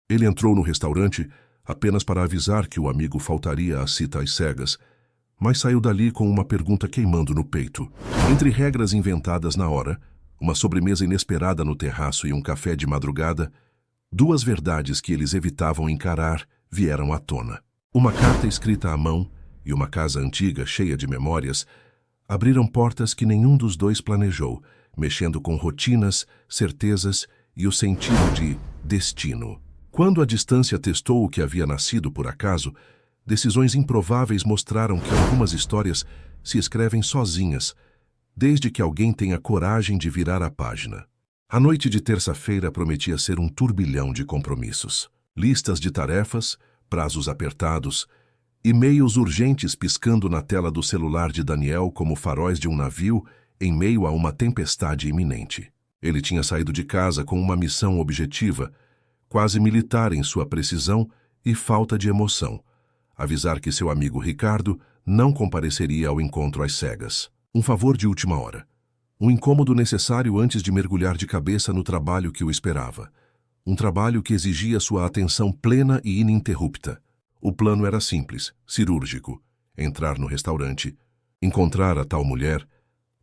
Ele entrou no restaurante apenas para avisar que o amigo faltaria à cita às cegas, mas saiu dali com uma pergunta queimando no peito. Entre regras inventadas na hora, uma sobremesa inesperada no terraço e um café de madrugada, duas verdades que eles evitavam encarar vieram à tona. Uma carta escrita à mão e uma casa antiga cheia de memórias abriram portas que nenhum dos dois planejou, mexendo com rotinas, certezas e o sentido de destino. Quando a distância testou o que havia nascido por acaso, decisões improváveis mostraram que algumas histórias se escrevem sozinhas, desde que alguém tenha coragem de virar a página. A noite de terça-feira prometia ser um turbilhão de compromissos. Listas de tarefas, prazos apertados, e-mails urgentes piscando na tela do celular de Daniel como faróis de um navio em meio a uma tempestade iminente. Ele tinha saído de casa com uma missão objetiva, quase militar em sua precisão e falta de emoção: avisar que seu amigo Ricardo não compareceria ao encontro às cegas. Um favor de última hora. Um incômodo necessário antes de mergulhar de cabeça no trabalho que o esperava. Um trabalho que exigia sua atenção plena e ininterrupta. O plano era simples, cirúrgico: entrar no restaurante, encontrar a tal mulher,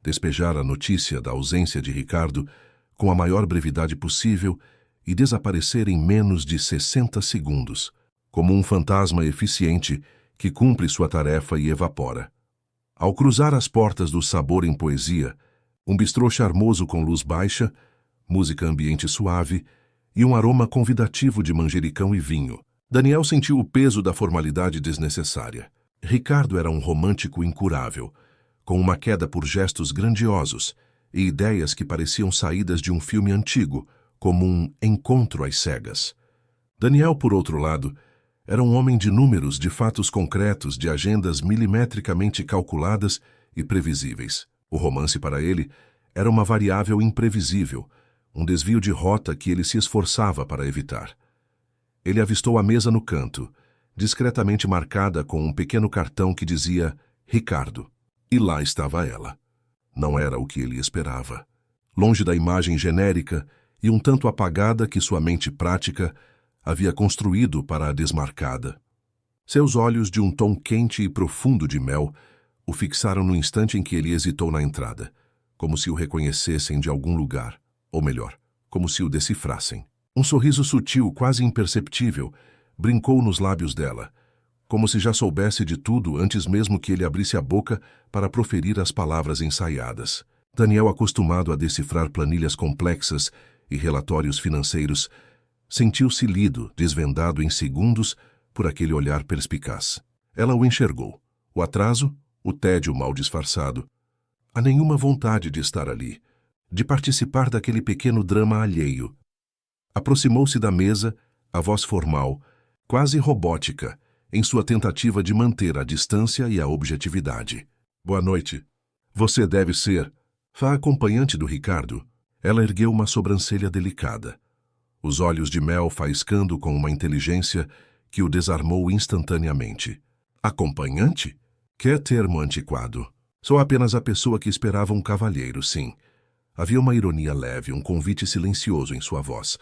despejar a notícia da ausência de Ricardo com a maior brevidade possível e desaparecer em menos de 60 segundos, como um fantasma eficiente que cumpre sua tarefa e evapora. Ao cruzar as portas do Sabor em Poesia, um bistrô charmoso com luz baixa, música ambiente suave e um aroma convidativo de manjericão e vinho, Daniel sentiu o peso da formalidade desnecessária. Ricardo era um romântico incurável, com uma queda por gestos grandiosos e ideias que pareciam saídas de um filme antigo, como um encontro às cegas. Daniel, por outro lado, era um homem de números, de fatos concretos, de agendas milimetricamente calculadas e previsíveis. O romance para ele era uma variável imprevisível, um desvio de rota que ele se esforçava para evitar. Ele avistou a mesa no canto, discretamente marcada com um pequeno cartão que dizia Ricardo. E lá estava ela. Não era o que ele esperava. Longe da imagem genérica e um tanto apagada que sua mente prática havia construído para a desmarcada. Seus olhos, de um tom quente e profundo de mel, o fixaram no instante em que ele hesitou na entrada, como se o reconhecessem de algum lugar, ou melhor, como se o decifrassem. Um sorriso sutil, quase imperceptível, brincou nos lábios dela, como se já soubesse de tudo antes mesmo que ele abrisse a boca para proferir as palavras ensaiadas. Daniel, acostumado a decifrar planilhas complexas e relatórios financeiros, sentiu-se lido, desvendado em segundos por aquele olhar perspicaz. Ela o enxergou. O atraso, o tédio mal disfarçado, a nenhuma vontade de estar ali, de participar daquele pequeno drama alheio. Aproximou-se da mesa, a voz formal, quase robótica, em sua tentativa de manter a distância e a objetividade. Boa noite. Você deve ser a acompanhante do Ricardo. Ela ergueu uma sobrancelha delicada, os olhos de mel faiscando com uma inteligência que o desarmou instantaneamente. Acompanhante? Que termo antiquado. Sou apenas a pessoa que esperava um cavalheiro, sim. Havia uma ironia leve, um convite silencioso em sua voz.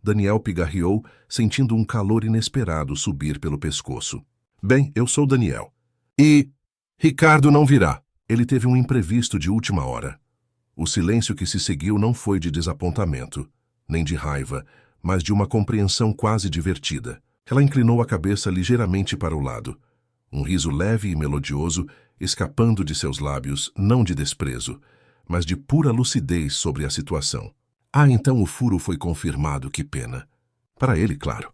Daniel pigarreou, sentindo um calor inesperado subir pelo pescoço. Bem, eu sou Daniel. E Ricardo não virá. Ele teve um imprevisto de última hora. O silêncio que se seguiu não foi de desapontamento, nem de raiva, mas de uma compreensão quase divertida. Ela inclinou a cabeça ligeiramente para o lado. Um riso leve e melodioso escapando de seus lábios, não de desprezo, mas de pura lucidez sobre a situação. Ah, então o furo foi confirmado, que pena. Para ele, claro.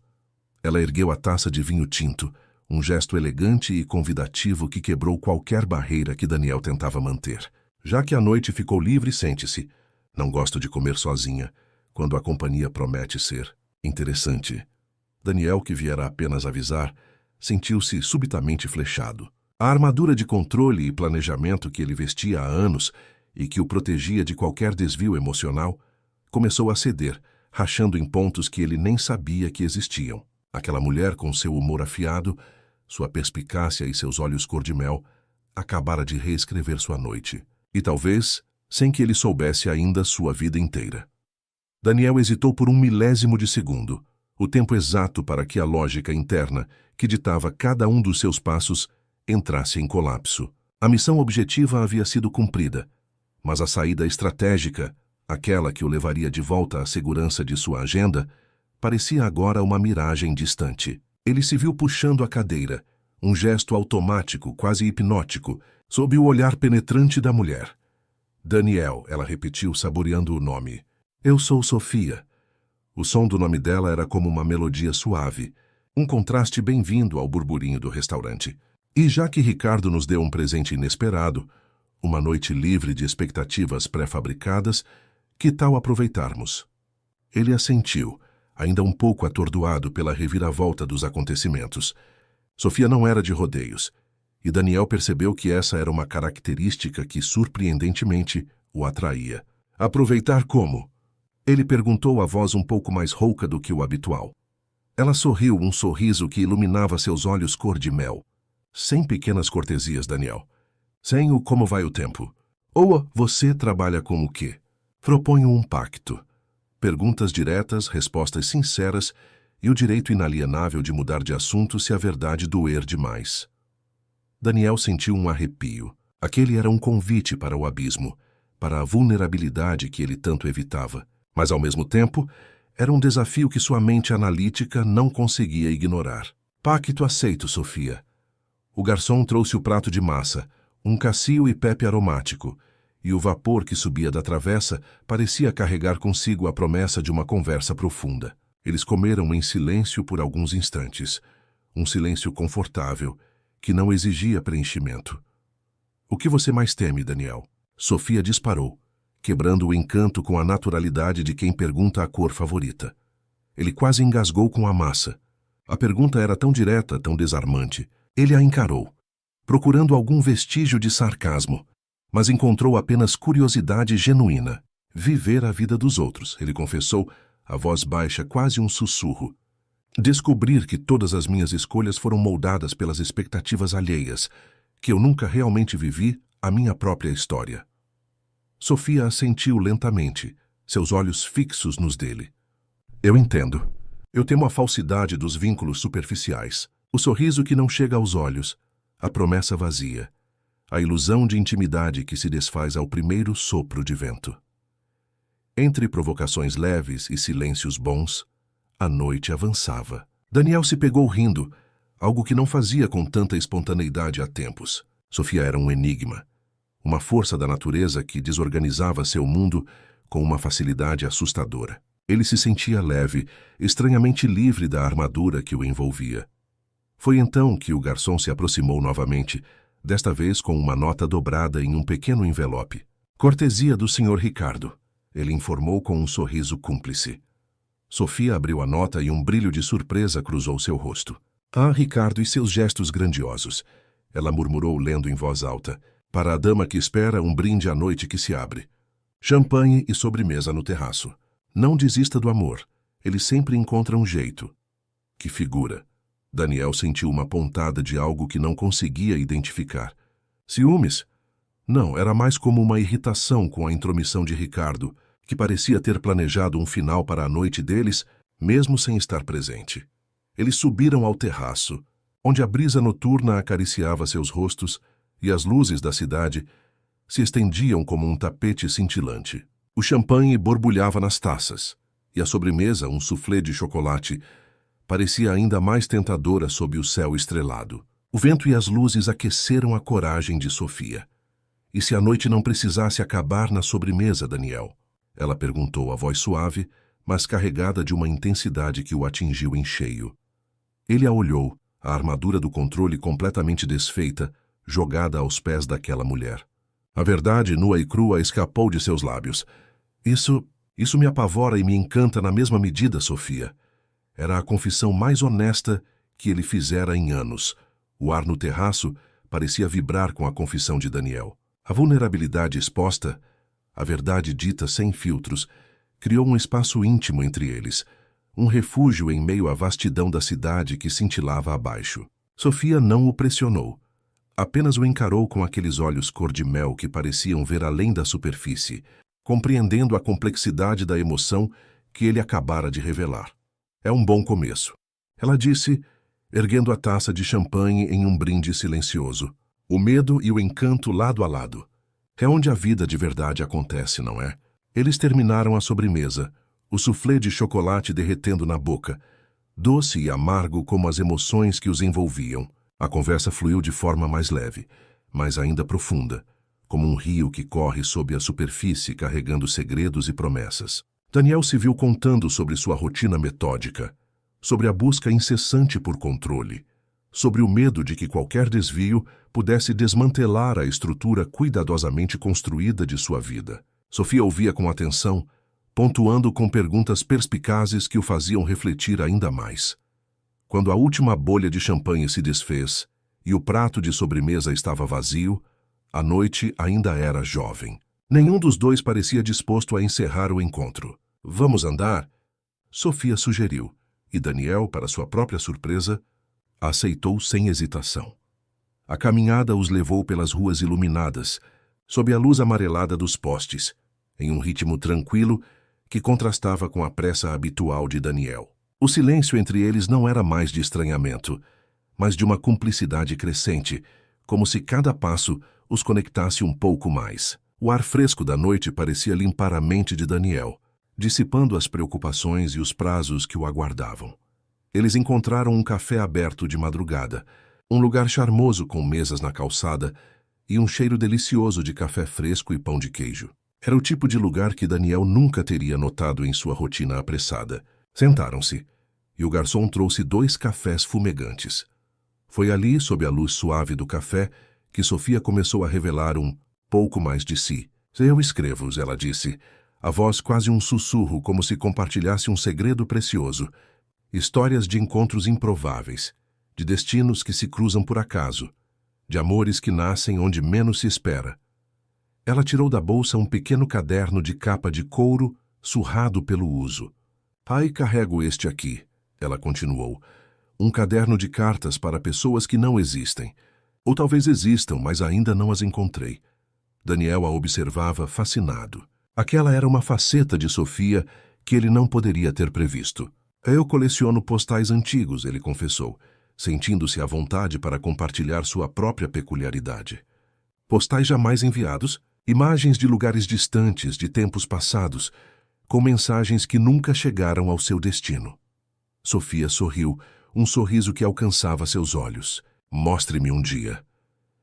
Ela ergueu a taça de vinho tinto, um gesto elegante e convidativo que quebrou qualquer barreira que Daniel tentava manter. Já que a noite ficou livre, sente-se. Não gosto de comer sozinha, quando a companhia promete ser interessante. Daniel, que viera apenas avisar, sentiu-se subitamente flechado. A armadura de controle e planejamento que ele vestia há anos e que o protegia de qualquer desvio emocional, começou a ceder, rachando em pontos que ele nem sabia que existiam. Aquela mulher, com seu humor afiado, sua perspicácia e seus olhos cor-de-mel, acabara de reescrever sua noite. E talvez, sem que ele soubesse ainda, sua vida inteira. Daniel hesitou por um milésimo de segundo. o tempo exato para que a lógica interna, que ditava cada um dos seus passos, entrasse em colapso. A missão objetiva havia sido cumprida, mas a saída estratégica, aquela que o levaria de volta à segurança de sua agenda, parecia agora uma miragem distante. Ele se viu puxando a cadeira, um gesto automático, quase hipnótico, sob o olhar penetrante da mulher. Daniel, ela repetiu, saboreando o nome. Eu sou Sofia. O som do nome dela era como uma melodia suave, um contraste bem-vindo ao burburinho do restaurante. E já que Ricardo nos deu um presente inesperado, uma noite livre de expectativas pré-fabricadas, que tal aproveitarmos? Ele assentiu, ainda um pouco atordoado pela reviravolta dos acontecimentos. Sofia não era de rodeios, e Daniel percebeu que essa era uma característica que, surpreendentemente, o atraía. Aproveitar como? Ele perguntou a voz um pouco mais rouca do que o habitual. Ela sorriu, um sorriso que iluminava seus olhos cor de mel. Sem pequenas cortesias, Daniel. Sem o como vai o tempo. Ou você trabalha com o quê? Proponho um pacto. Perguntas diretas, respostas sinceras e o direito inalienável de mudar de assunto se a verdade doer demais. Daniel sentiu um arrepio. Aquele era um convite para o abismo, para a vulnerabilidade que ele tanto evitava. Mas, ao mesmo tempo, era um desafio que sua mente analítica não conseguia ignorar. Pacto aceito, Sofia. O garçom trouxe o prato de massa, um cacio e pepe aromático, e o vapor que subia da travessa parecia carregar consigo a promessa de uma conversa profunda. Eles comeram em silêncio por alguns instantes, um silêncio confortável, que não exigia preenchimento. O que você mais teme, Daniel? Sofia disparou, quebrando o encanto com a naturalidade de quem pergunta a cor favorita. Ele quase engasgou com a massa. A pergunta era tão direta, tão desarmante. Ele a encarou, procurando algum vestígio de sarcasmo, mas encontrou apenas curiosidade genuína. Viver a vida dos outros, ele confessou, a voz baixa, quase um sussurro. Descobrir que todas as minhas escolhas foram moldadas pelas expectativas alheias, que eu nunca realmente vivi a minha própria história. Sofia assentiu lentamente, seus olhos fixos nos dele. Eu entendo. Eu temo a falsidade dos vínculos superficiais, o sorriso que não chega aos olhos, a promessa vazia, a ilusão de intimidade que se desfaz ao primeiro sopro de vento. Entre provocações leves e silêncios bons, a noite avançava. Daniel se pegou rindo, algo que não fazia com tanta espontaneidade há tempos. Sofia era um enigma, uma força da natureza que desorganizava seu mundo com uma facilidade assustadora. Ele se sentia leve, estranhamente livre da armadura que o envolvia. Foi então que o garçom se aproximou novamente, desta vez com uma nota dobrada em um pequeno envelope. Cortesia do Sr. Ricardo, ele informou com um sorriso cúmplice. Sofia abriu a nota e um brilho de surpresa cruzou seu rosto. Ah, Ricardo e seus gestos grandiosos, ela murmurou lendo em voz alta. Para a dama que espera, um brinde à noite que se abre. Champanhe e sobremesa no terraço. Não desista do amor, ele sempre encontra um jeito. Que figura! Daniel sentiu uma pontada de algo que não conseguia identificar. Ciúmes? Não, era mais como uma irritação com a intromissão de Ricardo, que parecia ter planejado um final para a noite deles, mesmo sem estar presente. Eles subiram ao terraço, onde a brisa noturna acariciava seus rostos e as luzes da cidade se estendiam como um tapete cintilante. O champanhe borbulhava nas taças, e a sobremesa, um soufflé de chocolate, parecia ainda mais tentadora sob o céu estrelado. O vento e as luzes aqueceram a coragem de Sofia. E se a noite não precisasse acabar na sobremesa, Daniel? Ela perguntou, a voz suave, mas carregada de uma intensidade que o atingiu em cheio. Ele a olhou, a armadura do controle completamente desfeita, jogada aos pés daquela mulher. A verdade, nua e crua, escapou de seus lábios. Isso me apavora e me encanta na mesma medida, Sofia. Era a confissão mais honesta que ele fizera em anos. O ar no terraço parecia vibrar com a confissão de Daniel. A vulnerabilidade exposta, a verdade dita sem filtros, criou um espaço íntimo entre eles, um refúgio em meio à vastidão da cidade que cintilava abaixo. Sofia não o pressionou. Apenas o encarou com aqueles olhos cor de mel que pareciam ver além da superfície, compreendendo a complexidade da emoção que ele acabara de revelar. É um bom começo. Ela disse, erguendo a taça de champanhe em um brinde silencioso. O medo e o encanto lado a lado. É onde a vida de verdade acontece, não é? Eles terminaram a sobremesa, o soufflé de chocolate derretendo na boca, doce e amargo como as emoções que os envolviam. A conversa fluiu de forma mais leve, mas ainda profunda, como um rio que corre sob a superfície carregando segredos e promessas. Daniel se viu contando sobre sua rotina metódica, sobre a busca incessante por controle, sobre o medo de que qualquer desvio pudesse desmantelar a estrutura cuidadosamente construída de sua vida. Sofia ouvia com atenção, pontuando com perguntas perspicazes que o faziam refletir ainda mais. Quando a última bolha de champanhe se desfez e o prato de sobremesa estava vazio, a noite ainda era jovem. Nenhum dos dois parecia disposto a encerrar o encontro. Vamos andar? Sofia sugeriu, e Daniel, para sua própria surpresa, aceitou sem hesitação. A caminhada os levou pelas ruas iluminadas, sob a luz amarelada dos postes, em um ritmo tranquilo que contrastava com a pressa habitual de Daniel. O silêncio entre eles não era mais de estranhamento, mas de uma cumplicidade crescente, como se cada passo os conectasse um pouco mais. O ar fresco da noite parecia limpar a mente de Daniel, dissipando as preocupações e os prazos que o aguardavam. Eles encontraram um café aberto de madrugada, um lugar charmoso com mesas na calçada e um cheiro delicioso de café fresco e pão de queijo. Era o tipo de lugar que Daniel nunca teria notado em sua rotina apressada. Sentaram-se, e o garçom trouxe 2 cafés fumegantes. Foi ali, sob a luz suave do café, que Sofia começou a revelar um pouco mais de si. Eu escrevo, ela disse, a voz quase um sussurro, como se compartilhasse um segredo precioso. Histórias de encontros improváveis, de destinos que se cruzam por acaso, de amores que nascem onde menos se espera. Ela tirou da bolsa um pequeno caderno de capa de couro, surrado pelo uso. Carrego este aqui, ela continuou. Um caderno de cartas para pessoas que não existem. Ou talvez existam, mas ainda não as encontrei. Daniel a observava fascinado. Aquela era uma faceta de Sofia que ele não poderia ter previsto. Eu coleciono postais antigos, ele confessou, sentindo-se à vontade para compartilhar sua própria peculiaridade. Postais jamais enviados, imagens de lugares distantes, de tempos passados, com mensagens que nunca chegaram ao seu destino. Sofia sorriu, um sorriso que alcançava seus olhos. Mostre-me um dia.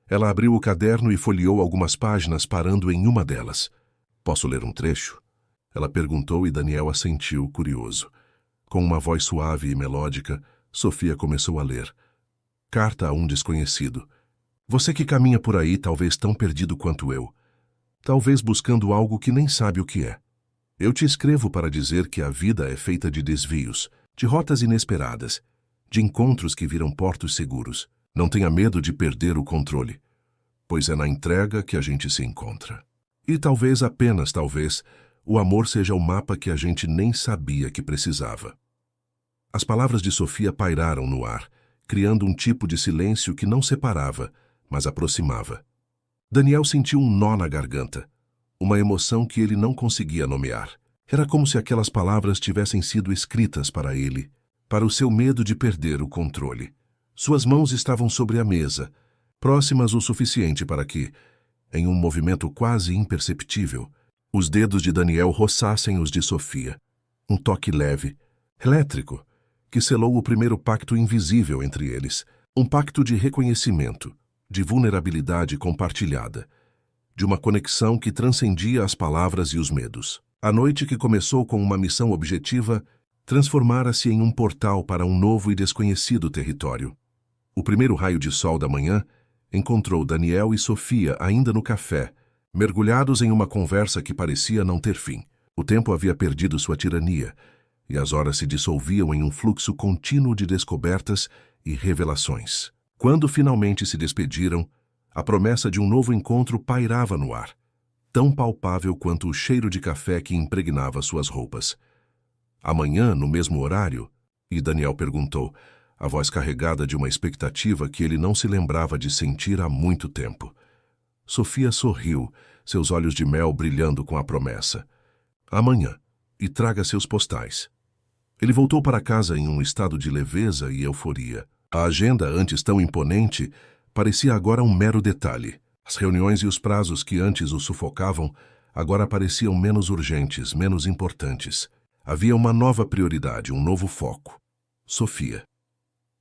Ela abriu o caderno e folheou algumas páginas, parando em uma delas. Posso ler um trecho? Ela perguntou e Daniel assentiu, curioso. Com uma voz suave e melódica, Sofia começou a ler. Carta a um desconhecido. Você que caminha por aí, talvez tão perdido quanto eu. Talvez buscando algo que nem sabe o que é. Eu te escrevo para dizer que a vida é feita de desvios, de rotas inesperadas, de encontros que viram portos seguros. Não tenha medo de perder o controle, pois é na entrega que a gente se encontra. E talvez, apenas talvez, o amor seja o mapa que a gente nem sabia que precisava. As palavras de Sofia pairaram no ar, criando um tipo de silêncio que não separava, mas aproximava. Daniel sentiu um nó na garganta, uma emoção que ele não conseguia nomear. Era como se aquelas palavras tivessem sido escritas para ele, para o seu medo de perder o controle. Suas mãos estavam sobre a mesa, próximas o suficiente para que, em um movimento quase imperceptível, os dedos de Daniel roçassem os de Sofia. Um toque leve, elétrico, que selou o primeiro pacto invisível entre eles, um pacto de reconhecimento, de vulnerabilidade compartilhada, de uma conexão que transcendia as palavras e os medos. A noite, que começou com uma missão objetiva, transformara-se em um portal para um novo e desconhecido território. O primeiro raio de sol da manhã encontrou Daniel e Sofia ainda no café, mergulhados em uma conversa que parecia não ter fim. O tempo havia perdido sua tirania, e as horas se dissolviam em um fluxo contínuo de descobertas e revelações. Quando finalmente se despediram, a promessa de um novo encontro pairava no ar, tão palpável quanto o cheiro de café que impregnava suas roupas. Amanhã, no mesmo horário? E Daniel perguntou, a voz carregada de uma expectativa que ele não se lembrava de sentir há muito tempo. Sofia sorriu, seus olhos de mel brilhando com a promessa. Amanhã, e traga seus postais. Ele voltou para casa em um estado de leveza e euforia. A agenda, antes tão imponente, parecia agora um mero detalhe. As reuniões e os prazos que antes o sufocavam agora pareciam menos urgentes, menos importantes. Havia uma nova prioridade, um novo foco. Sofia.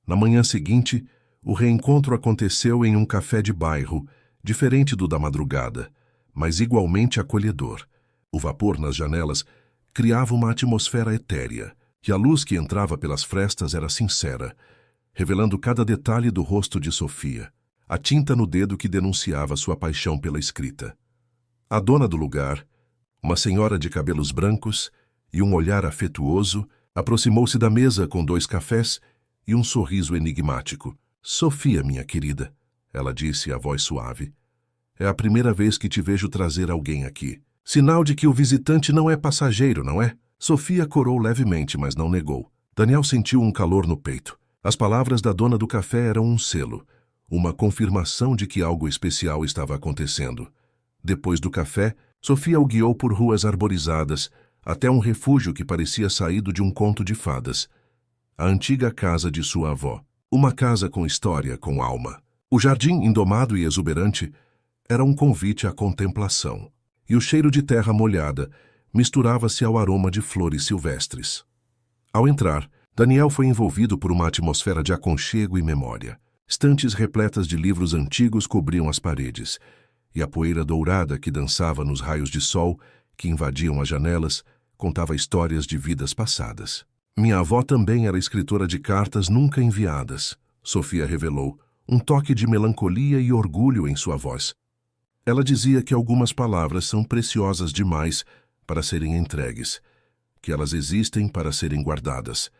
Na manhã seguinte, o reencontro aconteceu em um café de bairro, diferente do da madrugada, mas igualmente acolhedor. O vapor nas janelas criava uma atmosfera etérea, e a luz que entrava pelas frestas era sincera, revelando cada detalhe do rosto de Sofia, a tinta no dedo que denunciava sua paixão pela escrita. A dona do lugar, uma senhora de cabelos brancos e um olhar afetuoso, aproximou-se da mesa com 2 cafés e um sorriso enigmático. "Sofia, minha querida", ela disse, a voz suave. "É a primeira vez que te vejo trazer alguém aqui. Sinal de que o visitante não é passageiro, não é?" Sofia corou levemente, mas não negou. Daniel sentiu um calor no peito. As palavras da dona do café eram um selo, uma confirmação de que algo especial estava acontecendo. Depois do café, Sofia o guiou por ruas arborizadas, até um refúgio que parecia saído de um conto de fadas. A antiga casa de sua avó. Uma casa com história, com alma. O jardim, indomado e exuberante, era um convite à contemplação. E o cheiro de terra molhada misturava-se ao aroma de flores silvestres. Ao entrar, Daniel foi envolvido por uma atmosfera de aconchego e memória. Estantes repletas de livros antigos cobriam as paredes, e a poeira dourada que dançava nos raios de sol que invadiam as janelas contava histórias de vidas passadas. "Minha avó também era escritora de cartas nunca enviadas", Sofia revelou, um toque de melancolia e orgulho em sua voz. Ela dizia que algumas palavras são preciosas demais para serem entregues, que elas existem para serem guardadas,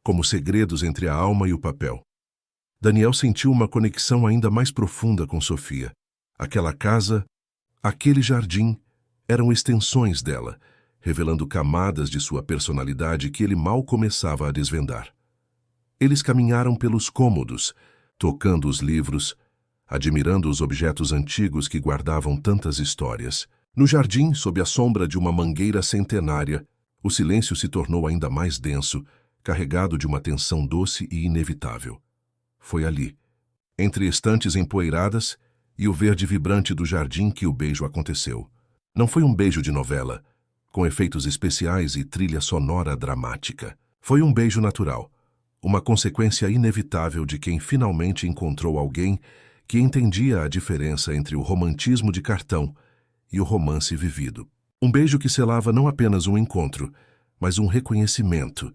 como segredos entre a alma e o papel. Daniel sentiu uma conexão ainda mais profunda com Sofia. Aquela casa, aquele jardim, eram extensões dela, revelando camadas de sua personalidade que ele mal começava a desvendar. Eles caminharam pelos cômodos, tocando os livros, admirando os objetos antigos que guardavam tantas histórias. No jardim, sob a sombra de uma mangueira centenária, o silêncio se tornou ainda mais denso, carregado de uma tensão doce e inevitável. Foi ali, entre estantes empoeiradas e o verde vibrante do jardim, que o beijo aconteceu. Não foi um beijo de novela, com efeitos especiais e trilha sonora dramática. Foi um beijo natural, uma consequência inevitável de quem finalmente encontrou alguém que entendia a diferença entre o romantismo de cartão e o romance vivido. Um beijo que selava não apenas um encontro, mas um reconhecimento,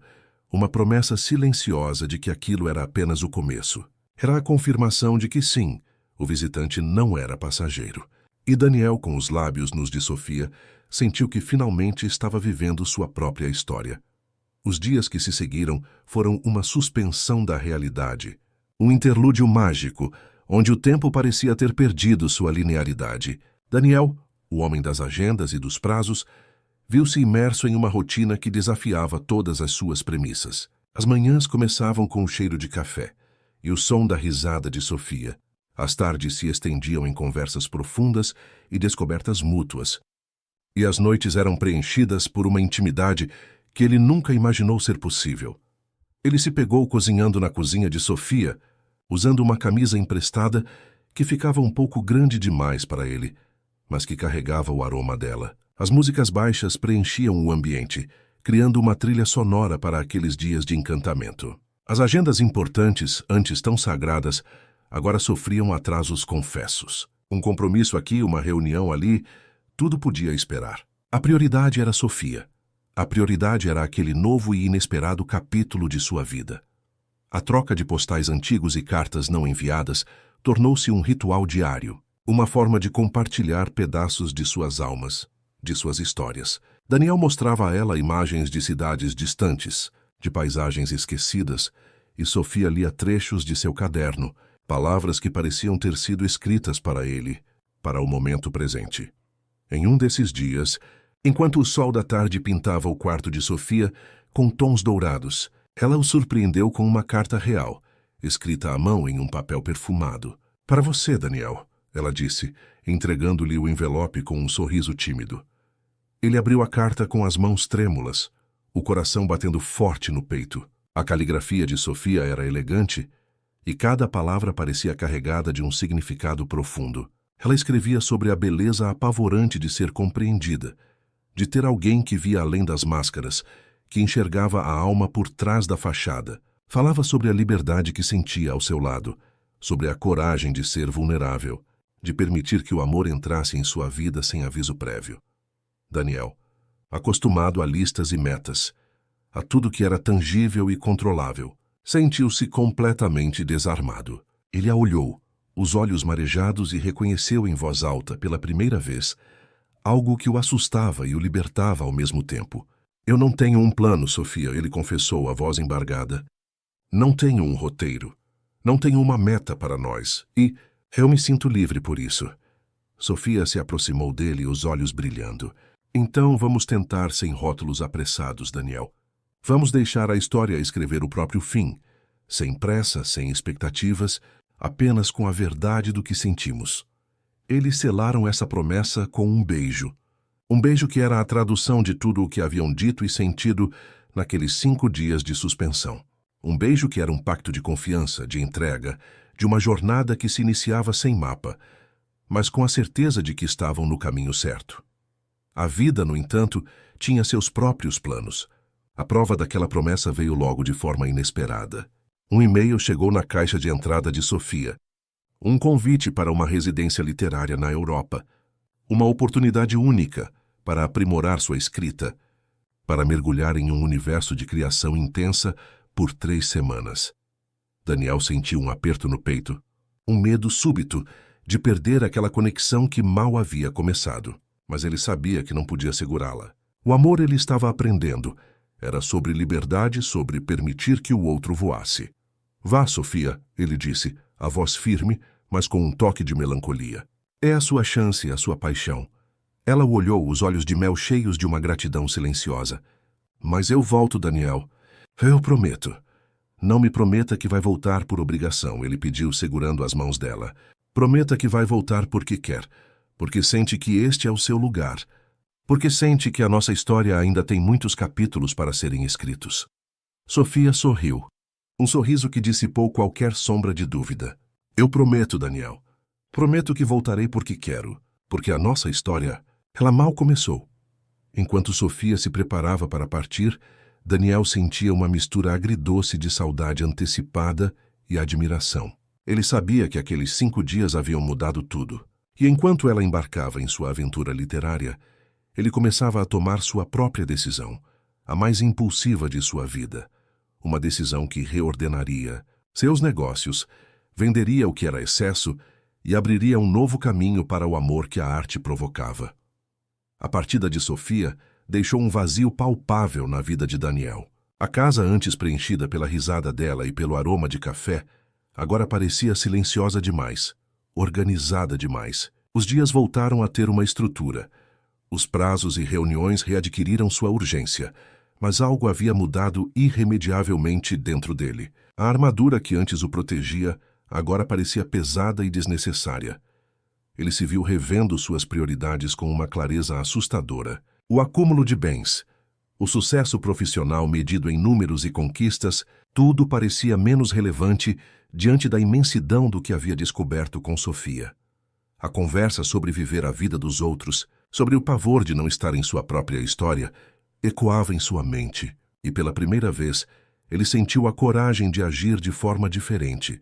uma promessa silenciosa de que aquilo era apenas o começo. Era a confirmação de que sim, o visitante não era passageiro. E Daniel, com os lábios nos de Sofia, sentiu que finalmente estava vivendo sua própria história. Os dias que se seguiram foram uma suspensão da realidade, um interlúdio mágico, onde o tempo parecia ter perdido sua linearidade. Daniel, o homem das agendas e dos prazos, viu-se imerso em uma rotina que desafiava todas as suas premissas. As manhãs começavam com o cheiro de café e o som da risada de Sofia. As tardes se estendiam em conversas profundas e descobertas mútuas. E as noites eram preenchidas por uma intimidade que ele nunca imaginou ser possível. Ele se pegou cozinhando na cozinha de Sofia, usando uma camisa emprestada que ficava um pouco grande demais para ele, mas que carregava o aroma dela. As músicas baixas preenchiam o ambiente, criando uma trilha sonora para aqueles dias de encantamento. As agendas importantes, antes tão sagradas, agora sofriam atrasos confessos. Um compromisso aqui, uma reunião ali, tudo podia esperar. A prioridade era Sofia. A prioridade era aquele novo e inesperado capítulo de sua vida. A troca de postais antigos e cartas não enviadas tornou-se um ritual diário, uma forma de compartilhar pedaços de suas almas, de suas histórias. Daniel mostrava a ela imagens de cidades distantes, de paisagens esquecidas, e Sofia lia trechos de seu caderno, palavras que pareciam ter sido escritas para ele, para o momento presente. Em um desses dias, enquanto o sol da tarde pintava o quarto de Sofia com tons dourados, ela o surpreendeu com uma carta real, escrita à mão em um papel perfumado. "Para você, Daniel", ela disse, entregando-lhe o envelope com um sorriso tímido. Ele abriu a carta com as mãos trêmulas, o coração batendo forte no peito. A caligrafia de Sofia era elegante e cada palavra parecia carregada de um significado profundo. Ela escrevia sobre a beleza apavorante de ser compreendida, de ter alguém que via além das máscaras, que enxergava a alma por trás da fachada. Falava sobre a liberdade que sentia ao seu lado, sobre a coragem de ser vulnerável, de permitir que o amor entrasse em sua vida sem aviso prévio. Daniel, acostumado a listas e metas, a tudo que era tangível e controlável, sentiu-se completamente desarmado. Ele a olhou, os olhos marejados, e reconheceu em voz alta, pela primeira vez, algo que o assustava e o libertava ao mesmo tempo. Eu não tenho um plano, Sofia, ele confessou, a voz embargada. Não tenho um roteiro. Não tenho uma meta para nós. E eu me sinto livre por isso. Sofia se aproximou dele, os olhos brilhando. Então vamos tentar sem rótulos apressados, Daniel. Vamos deixar a história escrever o próprio fim, sem pressa, sem expectativas, apenas com a verdade do que sentimos. Eles selaram essa promessa com um beijo. Um beijo que era a tradução de tudo o que haviam dito e sentido naqueles 5 dias de suspensão. Um beijo que era um pacto de confiança, de entrega, de uma jornada que se iniciava sem mapa, mas com a certeza de que estavam no caminho certo. A vida, no entanto, tinha seus próprios planos. A prova daquela promessa veio logo de forma inesperada. Um e-mail chegou na caixa de entrada de Sofia. Um convite para uma residência literária na Europa. Uma oportunidade única para aprimorar sua escrita, para mergulhar em um universo de criação intensa por 3 semanas. Daniel sentiu um aperto no peito, um medo súbito de perder aquela conexão que mal havia começado. Mas ele sabia que não podia segurá-la. O amor ele estava aprendendo. Era sobre liberdade, sobre permitir que o outro voasse. Vá, Sofia, ele disse, a voz firme, mas com um toque de melancolia. É a sua chance, a sua paixão. Ela o olhou, os olhos de mel cheios de uma gratidão silenciosa. Mas eu volto, Daniel. Eu prometo. Não me prometa que vai voltar por obrigação, ele pediu, segurando as mãos dela. Prometa que vai voltar porque quer, porque sente que este é o seu lugar, porque sente que a nossa história ainda tem muitos capítulos para serem escritos. Sofia sorriu, um sorriso que dissipou qualquer sombra de dúvida. Eu prometo, Daniel. Prometo que voltarei porque quero, porque a nossa história, ela mal começou. Enquanto Sofia se preparava para partir, Daniel sentia uma mistura agridoce de saudade antecipada e admiração. Ele sabia que aqueles 5 dias haviam mudado tudo. E enquanto ela embarcava em sua aventura literária, ele começava a tomar sua própria decisão, a mais impulsiva de sua vida. Uma decisão que reordenaria seus negócios, venderia o que era excesso e abriria um novo caminho para o amor que a arte provocava. A partida de Sofia deixou um vazio palpável na vida de Daniel. A casa, antes preenchida pela risada dela e pelo aroma de café, agora parecia silenciosa demais, organizada demais. Os dias voltaram a ter uma estrutura. Os prazos e reuniões readquiriram sua urgência, mas algo havia mudado irremediavelmente dentro dele. A armadura que antes o protegia agora parecia pesada e desnecessária. Ele se viu revendo suas prioridades com uma clareza assustadora. O acúmulo de bens, o sucesso profissional medido em números e conquistas, tudo parecia menos relevante diante da imensidão do que havia descoberto com Sofia. A conversa sobre viver a vida dos outros, sobre o pavor de não estar em sua própria história, ecoava em sua mente, e pela primeira vez ele sentiu a coragem de agir de forma diferente,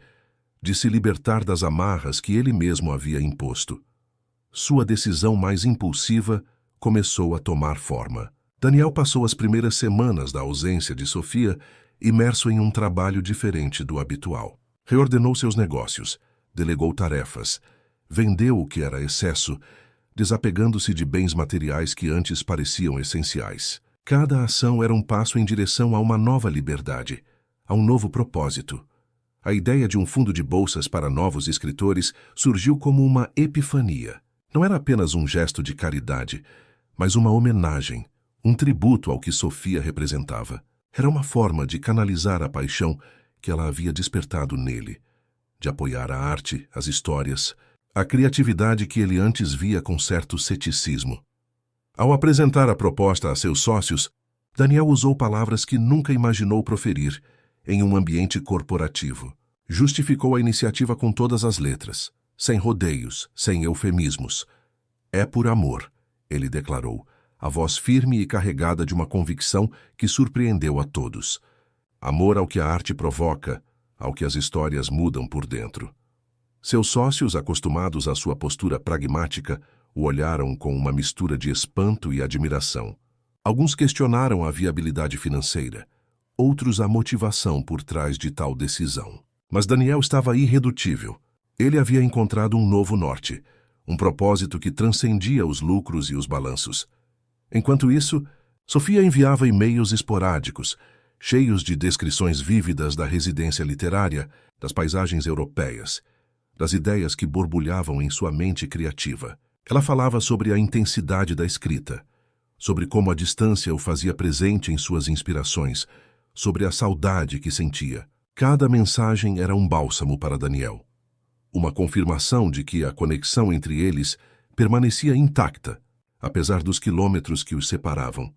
de se libertar das amarras que ele mesmo havia imposto. Sua decisão mais impulsiva começou a tomar forma. Daniel passou as primeiras semanas da ausência de Sofia imerso em um trabalho diferente do habitual. Reordenou seus negócios, delegou tarefas, vendeu o que era excesso, desapegando-se de bens materiais que antes pareciam essenciais. Cada ação era um passo em direção a uma nova liberdade, a um novo propósito. A ideia de um fundo de bolsas para novos escritores surgiu como uma epifania. Não era apenas um gesto de caridade, mas uma homenagem, um tributo ao que Sofia representava. Era uma forma de canalizar a paixão que ela havia despertado nele, de apoiar a arte, as histórias, a criatividade que ele antes via com certo ceticismo. Ao apresentar a proposta a seus sócios, Daniel usou palavras que nunca imaginou proferir em um ambiente corporativo. Justificou a iniciativa com todas as letras, sem rodeios, sem eufemismos. É por amor, ele declarou, a voz firme e carregada de uma convicção que surpreendeu a todos. Amor ao que a arte provoca, ao que as histórias mudam por dentro. Seus sócios, acostumados à sua postura pragmática, o olharam com uma mistura de espanto e admiração. Alguns questionaram a viabilidade financeira, outros a motivação por trás de tal decisão. Mas Daniel estava irredutível. Ele havia encontrado um novo norte, um propósito que transcendia os lucros e os balanços. Enquanto isso, Sofia enviava e-mails esporádicos, cheios de descrições vívidas da residência literária, das paisagens europeias, das ideias que borbulhavam em sua mente criativa. Ela falava sobre a intensidade da escrita, sobre como a distância o fazia presente em suas inspirações, sobre a saudade que sentia. Cada mensagem era um bálsamo para Daniel. Uma confirmação de que a conexão entre eles permanecia intacta, apesar dos quilômetros que os separavam.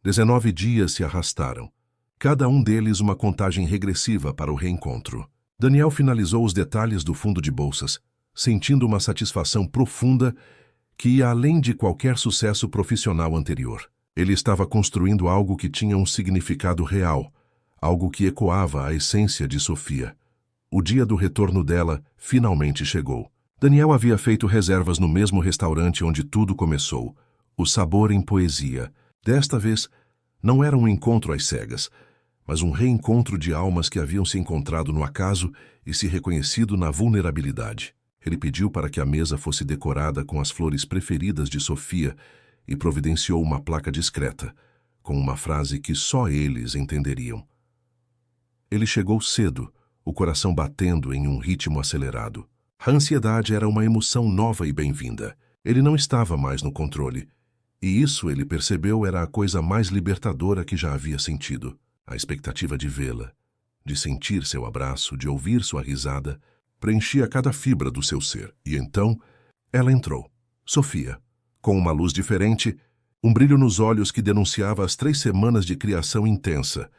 19 dias se arrastaram, cada um deles uma contagem regressiva para o reencontro. Daniel finalizou os detalhes do fundo de bolsas, sentindo uma satisfação profunda que ia além de qualquer sucesso profissional anterior. Ele estava construindo algo que tinha um significado real, algo que ecoava a essência de Sofia. O dia do retorno dela finalmente chegou. Daniel havia feito reservas no mesmo restaurante onde tudo começou, o Sabor em Poesia. Desta vez, não era um encontro às cegas, mas um reencontro de almas que haviam se encontrado no acaso e se reconhecido na vulnerabilidade. Ele pediu para que a mesa fosse decorada com as flores preferidas de Sofia e providenciou uma placa discreta, com uma frase que só eles entenderiam. Ele chegou cedo, o coração batendo em um ritmo acelerado. A ansiedade era uma emoção nova e bem-vinda. Ele não estava mais no controle. E isso, ele percebeu, era a coisa mais libertadora que já havia sentido. A expectativa de vê-la, de sentir seu abraço, de ouvir sua risada, preenchia cada fibra do seu ser. E então, ela entrou. Sofia, com uma luz diferente, um brilho nos olhos que denunciava as 3 semanas de criação intensa,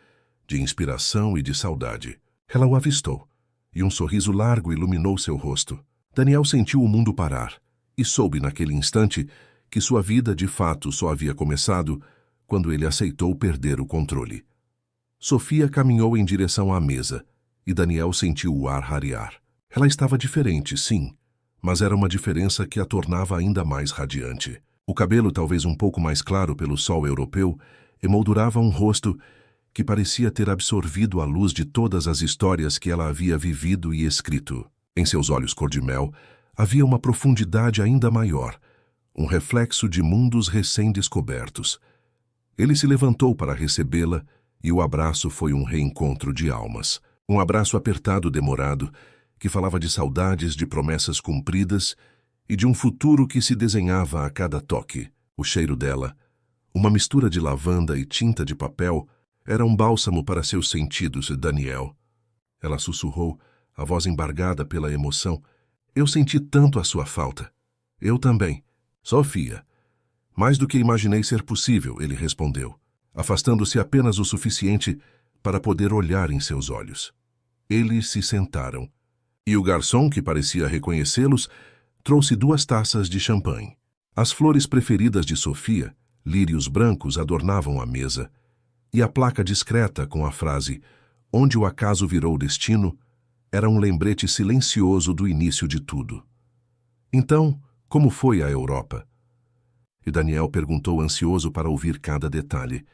de inspiração e de saudade. Ela o avistou, e um sorriso largo iluminou seu rosto. Daniel sentiu o mundo parar, e soube naquele instante que sua vida de fato só havia começado quando ele aceitou perder o controle. Sofia caminhou em direção à mesa, e Daniel sentiu o ar rarear. Ela estava diferente, sim, mas era uma diferença que a tornava ainda mais radiante. O cabelo, talvez um pouco mais claro pelo sol europeu, emoldurava um rosto que parecia ter absorvido a luz de todas as histórias que ela havia vivido e escrito. Em seus olhos cor-de-mel havia uma profundidade ainda maior, um reflexo de mundos recém-descobertos. Ele se levantou para recebê-la e o abraço foi um reencontro de almas. Um abraço apertado, demorado, que falava de saudades, de promessas cumpridas e de um futuro que se desenhava a cada toque. O cheiro dela, uma mistura de lavanda e tinta de papel, era um bálsamo para seus sentidos, Daniel. Ela sussurrou, a voz embargada pela emoção. Eu senti tanto a sua falta. Eu também. Sofia. Mais do que imaginei ser possível, ele respondeu, afastando-se apenas o suficiente para poder olhar em seus olhos. Eles se sentaram, e o garçom, que parecia reconhecê-los, trouxe 2 taças de champanhe. As flores preferidas de Sofia, lírios brancos, adornavam a mesa, e a placa discreta com a frase "Onde o acaso virou destino" era um lembrete silencioso do início de tudo. Então, como foi a Europa? E Daniel perguntou ansioso para ouvir cada detalhe.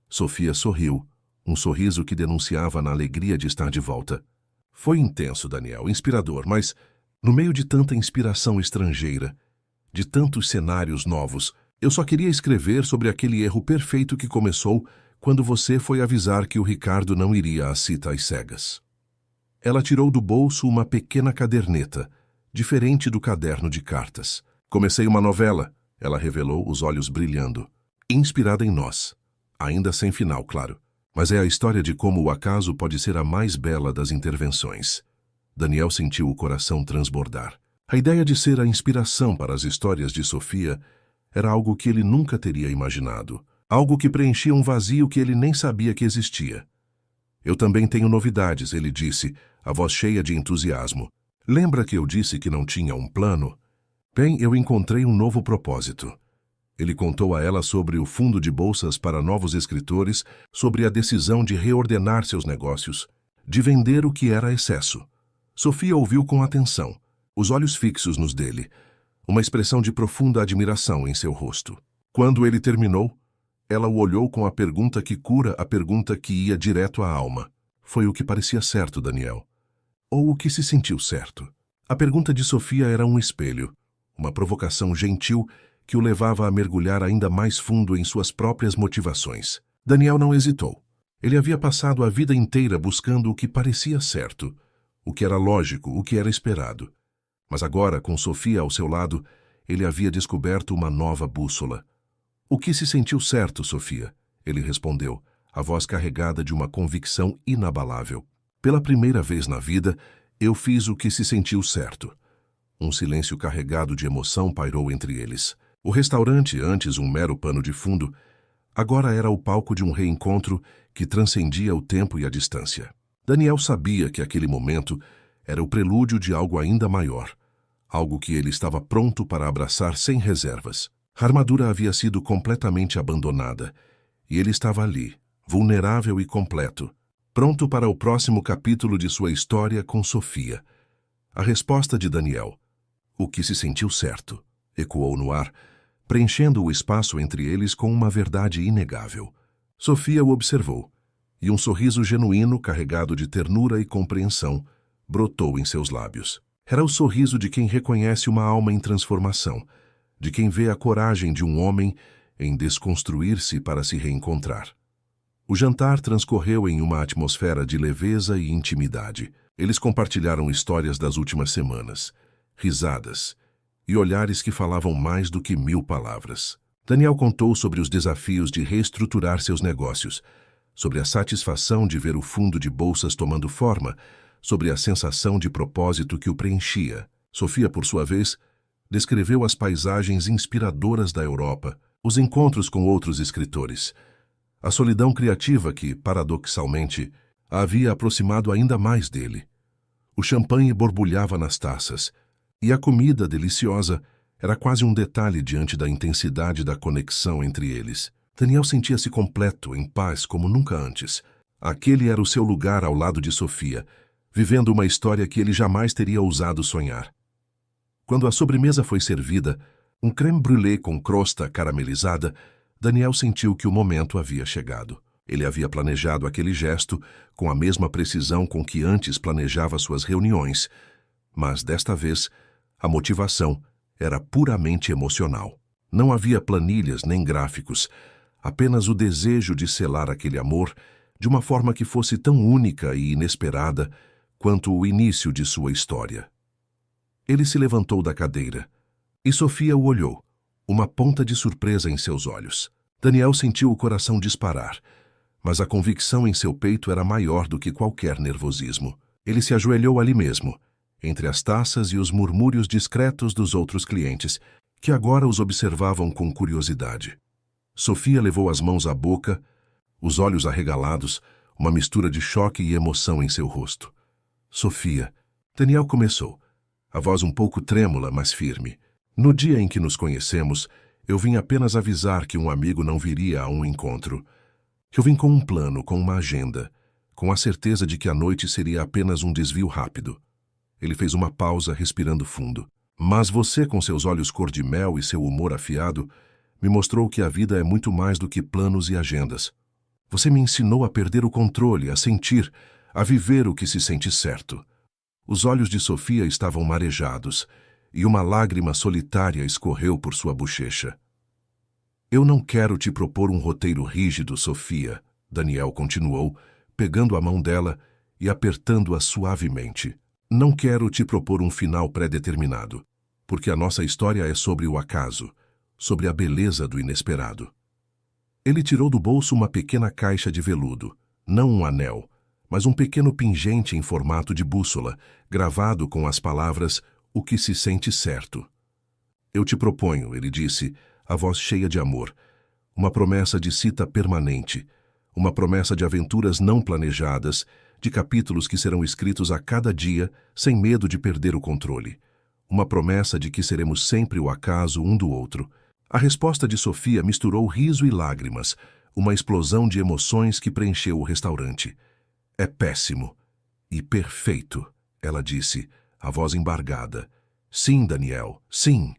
Sofia sorriu, um sorriso que denunciava na alegria de estar de volta. Foi intenso, Daniel, inspirador, mas, no meio de tanta inspiração estrangeira, de tantos cenários novos, eu só queria escrever sobre aquele erro perfeito que começou quando você foi avisar que o Ricardo não iria à cita às cegas. Ela tirou do bolso uma pequena caderneta, diferente do caderno de cartas. Comecei uma novela, ela revelou, os olhos brilhando, inspirada em nós. Ainda sem final, claro. Mas é a história de como o acaso pode ser a mais bela das intervenções. Daniel sentiu o coração transbordar. A ideia de ser a inspiração para as histórias de Sofia era algo que ele nunca teria imaginado. algo que preenchia um vazio que ele nem sabia que existia. Eu também tenho novidades, ele disse, a voz cheia de entusiasmo. Lembra que eu disse que não tinha um plano? Bem, eu encontrei um novo propósito. Ele contou a ela sobre o fundo de bolsas para novos escritores, sobre a decisão de reordenar seus negócios, de vender o que era excesso. Sofia ouviu com atenção, os olhos fixos nos dele, uma expressão de profunda admiração em seu rosto. Quando ele terminou, ela o olhou com a pergunta que cura a pergunta que ia direto à alma. Foi o que parecia certo, Daniel? Ou o que se sentiu certo? A pergunta de Sofia era um espelho, uma provocação gentil que o levava a mergulhar ainda mais fundo em suas próprias motivações. Daniel não hesitou. Ele havia passado a vida inteira buscando o que parecia certo, o que era lógico, o que era esperado. Mas agora, com Sofia ao seu lado, ele havia descoberto uma nova bússola. O que se sentiu certo, Sofia? Ele respondeu, a voz carregada de uma convicção inabalável. Pela primeira vez na vida, eu fiz o que se sentiu certo. Um silêncio carregado de emoção pairou entre eles. O restaurante, antes um mero pano de fundo, agora era o palco de um reencontro que transcendia o tempo e a distância. Daniel sabia que aquele momento era o prelúdio de algo ainda maior, algo que ele estava pronto para abraçar sem reservas. A armadura havia sido completamente abandonada, e ele estava ali, vulnerável e completo, pronto para o próximo capítulo de sua história com Sofia. A resposta de Daniel, o que se sentiu certo, ecoou no ar, preenchendo o espaço entre eles com uma verdade inegável. Sofia o observou, e um sorriso genuíno, carregado de ternura e compreensão, brotou em seus lábios. Era o sorriso de quem reconhece uma alma em transformação, de quem vê a coragem de um homem em desconstruir-se para se reencontrar. O jantar transcorreu em uma atmosfera de leveza e intimidade. Eles compartilharam histórias das últimas semanas, risadas e olhares que falavam mais do que 1000 palavras. Daniel contou sobre os desafios de reestruturar seus negócios, sobre a satisfação de ver o fundo de bolsas tomando forma, sobre a sensação de propósito que o preenchia. Sofia, por sua vez, descreveu as paisagens inspiradoras da Europa, os encontros com outros escritores, a solidão criativa que, paradoxalmente, a havia aproximado ainda mais dele. O champanhe borbulhava nas taças, e a comida deliciosa era quase um detalhe diante da intensidade da conexão entre eles. Daniel sentia-se completo, em paz, como nunca antes. Aquele era o seu lugar ao lado de Sofia, vivendo uma história que ele jamais teria ousado sonhar. Quando a sobremesa foi servida, um crème brûlée com crosta caramelizada, Daniel sentiu que o momento havia chegado. Ele havia planejado aquele gesto com a mesma precisão com que antes planejava suas reuniões, mas desta vez a motivação era puramente emocional. Não havia planilhas nem gráficos, apenas o desejo de selar aquele amor de uma forma que fosse tão única e inesperada quanto o início de sua história. Ele se levantou da cadeira, e Sofia o olhou, uma ponta de surpresa em seus olhos. Daniel sentiu o coração disparar, mas a convicção em seu peito era maior do que qualquer nervosismo. Ele se ajoelhou ali mesmo, entre as taças e os murmúrios discretos dos outros clientes, que agora os observavam com curiosidade. Sofia levou as mãos à boca, os olhos arregalados, uma mistura de choque e emoção em seu rosto. Sofia, Daniel começou, a voz um pouco trêmula, mas firme. No dia em que nos conhecemos, eu vim apenas avisar que um amigo não viria a um encontro. Eu vim com um plano, com uma agenda, com a certeza de que a noite seria apenas um desvio rápido. Ele fez uma pausa, respirando fundo. Mas você, com seus olhos cor-de-mel e seu humor afiado, me mostrou que a vida é muito mais do que planos e agendas. Você me ensinou a perder o controle, a sentir, a viver o que se sente certo. Os olhos de Sofia estavam marejados, e uma lágrima solitária escorreu por sua bochecha. Eu não quero te propor um roteiro rígido, Sofia, Daniel continuou, pegando a mão dela e apertando-a suavemente. Não quero te propor um final pré-determinado, porque a nossa história é sobre o acaso, sobre a beleza do inesperado. Ele tirou do bolso uma pequena caixa de veludo, não um anel, mas um pequeno pingente em formato de bússola, gravado com as palavras "O que se sente certo". Eu te proponho, ele disse, a voz cheia de amor, uma promessa de cita permanente, uma promessa de aventuras não planejadas, de capítulos que serão escritos a cada dia, sem medo de perder o controle. Uma promessa de que seremos sempre o acaso um do outro. A resposta de Sofia misturou riso e lágrimas, uma explosão de emoções que preencheu o restaurante. É péssimo. E perfeito, ela disse, a voz embargada. Sim, Daniel, sim.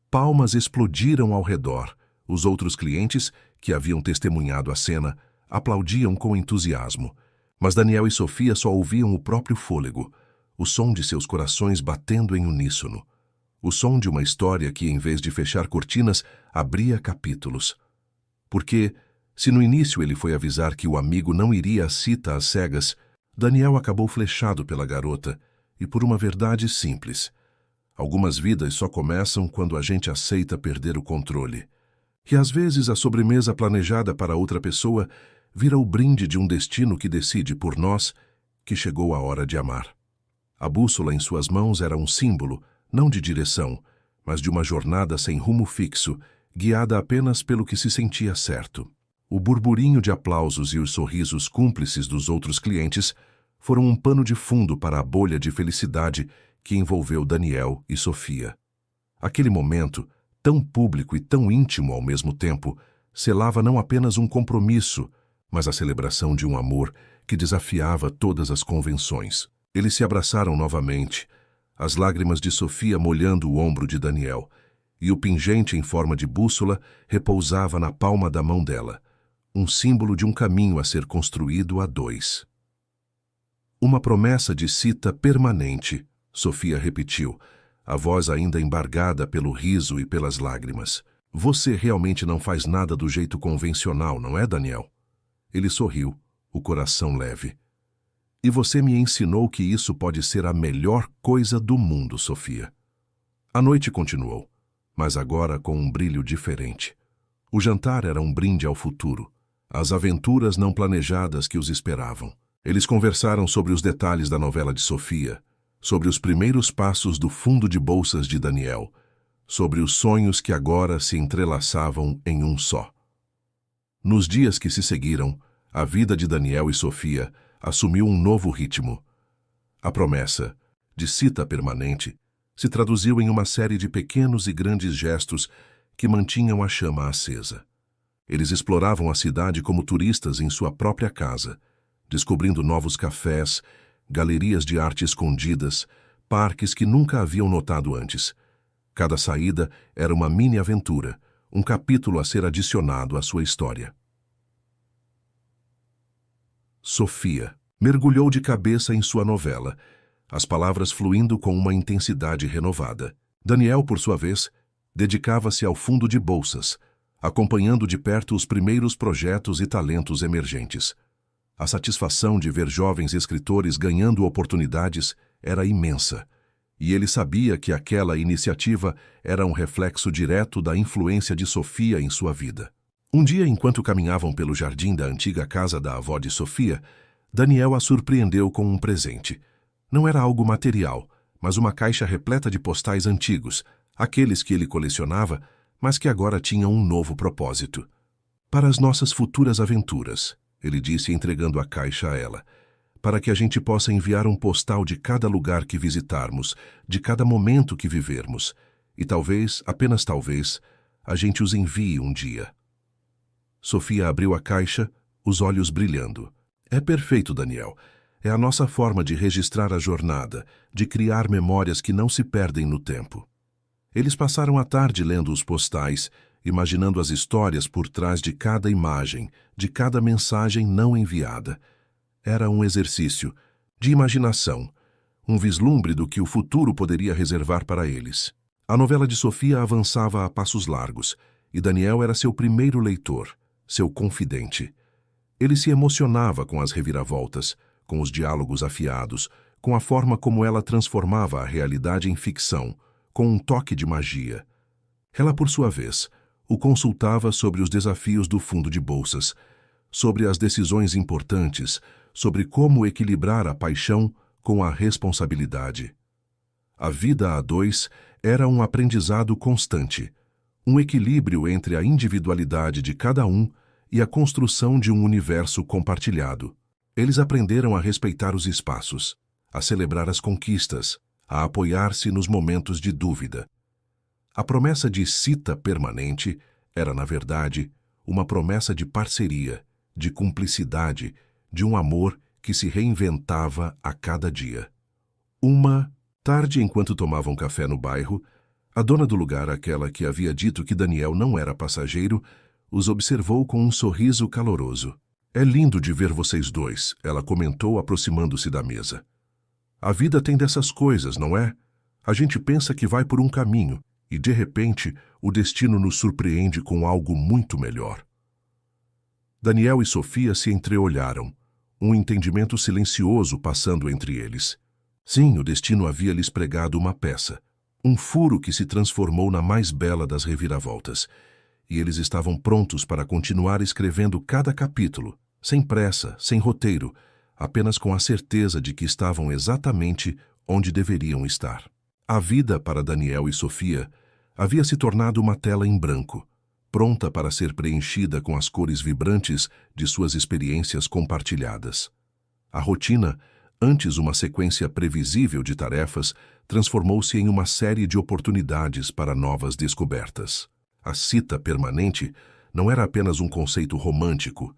Palmas explodiram ao redor. Os outros clientes, que haviam testemunhado a cena, aplaudiam com entusiasmo. Mas Daniel e Sofia só ouviam o próprio fôlego, o som de seus corações batendo em uníssono. O som de uma história que, em vez de fechar cortinas, abria capítulos. Porque, se no início ele foi avisar que o amigo não iria à cita às cegas, Daniel acabou flechado pela garota, e por uma verdade simples. Algumas vidas só começam quando a gente aceita perder o controle. E às vezes a sobremesa planejada para outra pessoa vira o brinde de um destino que decide por nós que chegou a hora de amar. A bússola em suas mãos era um símbolo, não de direção, mas de uma jornada sem rumo fixo, guiada apenas pelo que se sentia certo. O burburinho de aplausos e os sorrisos cúmplices dos outros clientes foram um pano de fundo para a bolha de felicidade que envolveu Daniel e Sofia. Aquele momento, tão público e tão íntimo ao mesmo tempo, selava não apenas um compromisso, mas a celebração de um amor que desafiava todas as convenções. Eles se abraçaram novamente, as lágrimas de Sofia molhando o ombro de Daniel, e o pingente em forma de bússola repousava na palma da mão dela, um símbolo de um caminho a ser construído a dois. Uma promessa de cita permanente, Sofia repetiu, a voz ainda embargada pelo riso e pelas lágrimas. Você realmente não faz nada do jeito convencional, não é, Daniel? Ele sorriu, o coração leve. E você me ensinou que isso pode ser a melhor coisa do mundo, Sofia. A noite continuou, mas agora com um brilho diferente. O jantar era um brinde ao futuro, às aventuras não planejadas que os esperavam. Eles conversaram sobre os detalhes da novela de Sofia, sobre os primeiros passos do fundo de bolsas de Daniel, sobre os sonhos que agora se entrelaçavam em um só. Nos dias que se seguiram, a vida de Daniel e Sofia assumiu um novo ritmo. A promessa, de cita permanente, se traduziu em uma série de pequenos e grandes gestos que mantinham a chama acesa. Eles exploravam a cidade como turistas em sua própria casa, descobrindo novos cafés, galerias de arte escondidas, parques que nunca haviam notado antes. Cada saída era uma mini-aventura, um capítulo a ser adicionado à sua história. Sofia mergulhou de cabeça em sua novela, as palavras fluindo com uma intensidade renovada. Daniel, por sua vez, dedicava-se ao fundo de bolsas, acompanhando de perto os primeiros projetos e talentos emergentes. A satisfação de ver jovens escritores ganhando oportunidades era imensa, e ele sabia que aquela iniciativa era um reflexo direto da influência de Sofia em sua vida. Um dia, enquanto caminhavam pelo jardim da antiga casa da avó de Sofia, Daniel a surpreendeu com um presente. Não era algo material, mas uma caixa repleta de postais antigos, aqueles que ele colecionava, mas que agora tinham um novo propósito. Para as nossas futuras aventuras, ele disse entregando a caixa a ela, para que a gente possa enviar um postal de cada lugar que visitarmos, de cada momento que vivermos, e talvez, apenas talvez, a gente os envie um dia. Sofia abriu a caixa, os olhos brilhando. É perfeito, Daniel. É a nossa forma de registrar a jornada, de criar memórias que não se perdem no tempo. Eles passaram a tarde lendo os postais, imaginando as histórias por trás de cada imagem, de cada mensagem não enviada. Era um exercício de imaginação, um vislumbre do que o futuro poderia reservar para eles. A novela de Sofia avançava a passos largos, e Daniel era seu primeiro leitor, seu confidente. Ele se emocionava com as reviravoltas, com os diálogos afiados, com a forma como ela transformava a realidade em ficção, com um toque de magia. Ela, por sua vez, o consultava sobre os desafios do fundo de bolsas, sobre as decisões importantes, sobre como equilibrar a paixão com a responsabilidade. A vida a dois era um aprendizado constante, Um equilíbrio entre a individualidade de cada um e a construção de um universo compartilhado. Eles aprenderam a respeitar os espaços, a celebrar as conquistas, a apoiar-se nos momentos de dúvida. A promessa de cita permanente era, na verdade, uma promessa de parceria, de cumplicidade, de um amor que se reinventava a cada dia. Uma tarde, enquanto tomavam café no bairro, a dona do lugar, aquela que havia dito que Daniel não era passageiro, os observou com um sorriso caloroso. "É lindo de ver vocês dois", ela comentou, aproximando-se da mesa. "A vida tem dessas coisas, não é? A gente pensa que vai por um caminho e, de repente, o destino nos surpreende com algo muito melhor." Daniel e Sofia se entreolharam, um entendimento silencioso passando entre eles. Sim, o destino havia lhes pregado uma peça, um furo que se transformou na mais bela das reviravoltas, e eles estavam prontos para continuar escrevendo cada capítulo, sem pressa, sem roteiro, apenas com a certeza de que estavam exatamente onde deveriam estar. A vida para Daniel e Sofia havia se tornado uma tela em branco, pronta para ser preenchida com as cores vibrantes de suas experiências compartilhadas. A rotina, antes uma sequência previsível de tarefas, transformou-se em uma série de oportunidades para novas descobertas. A cita permanente não era apenas um conceito romântico,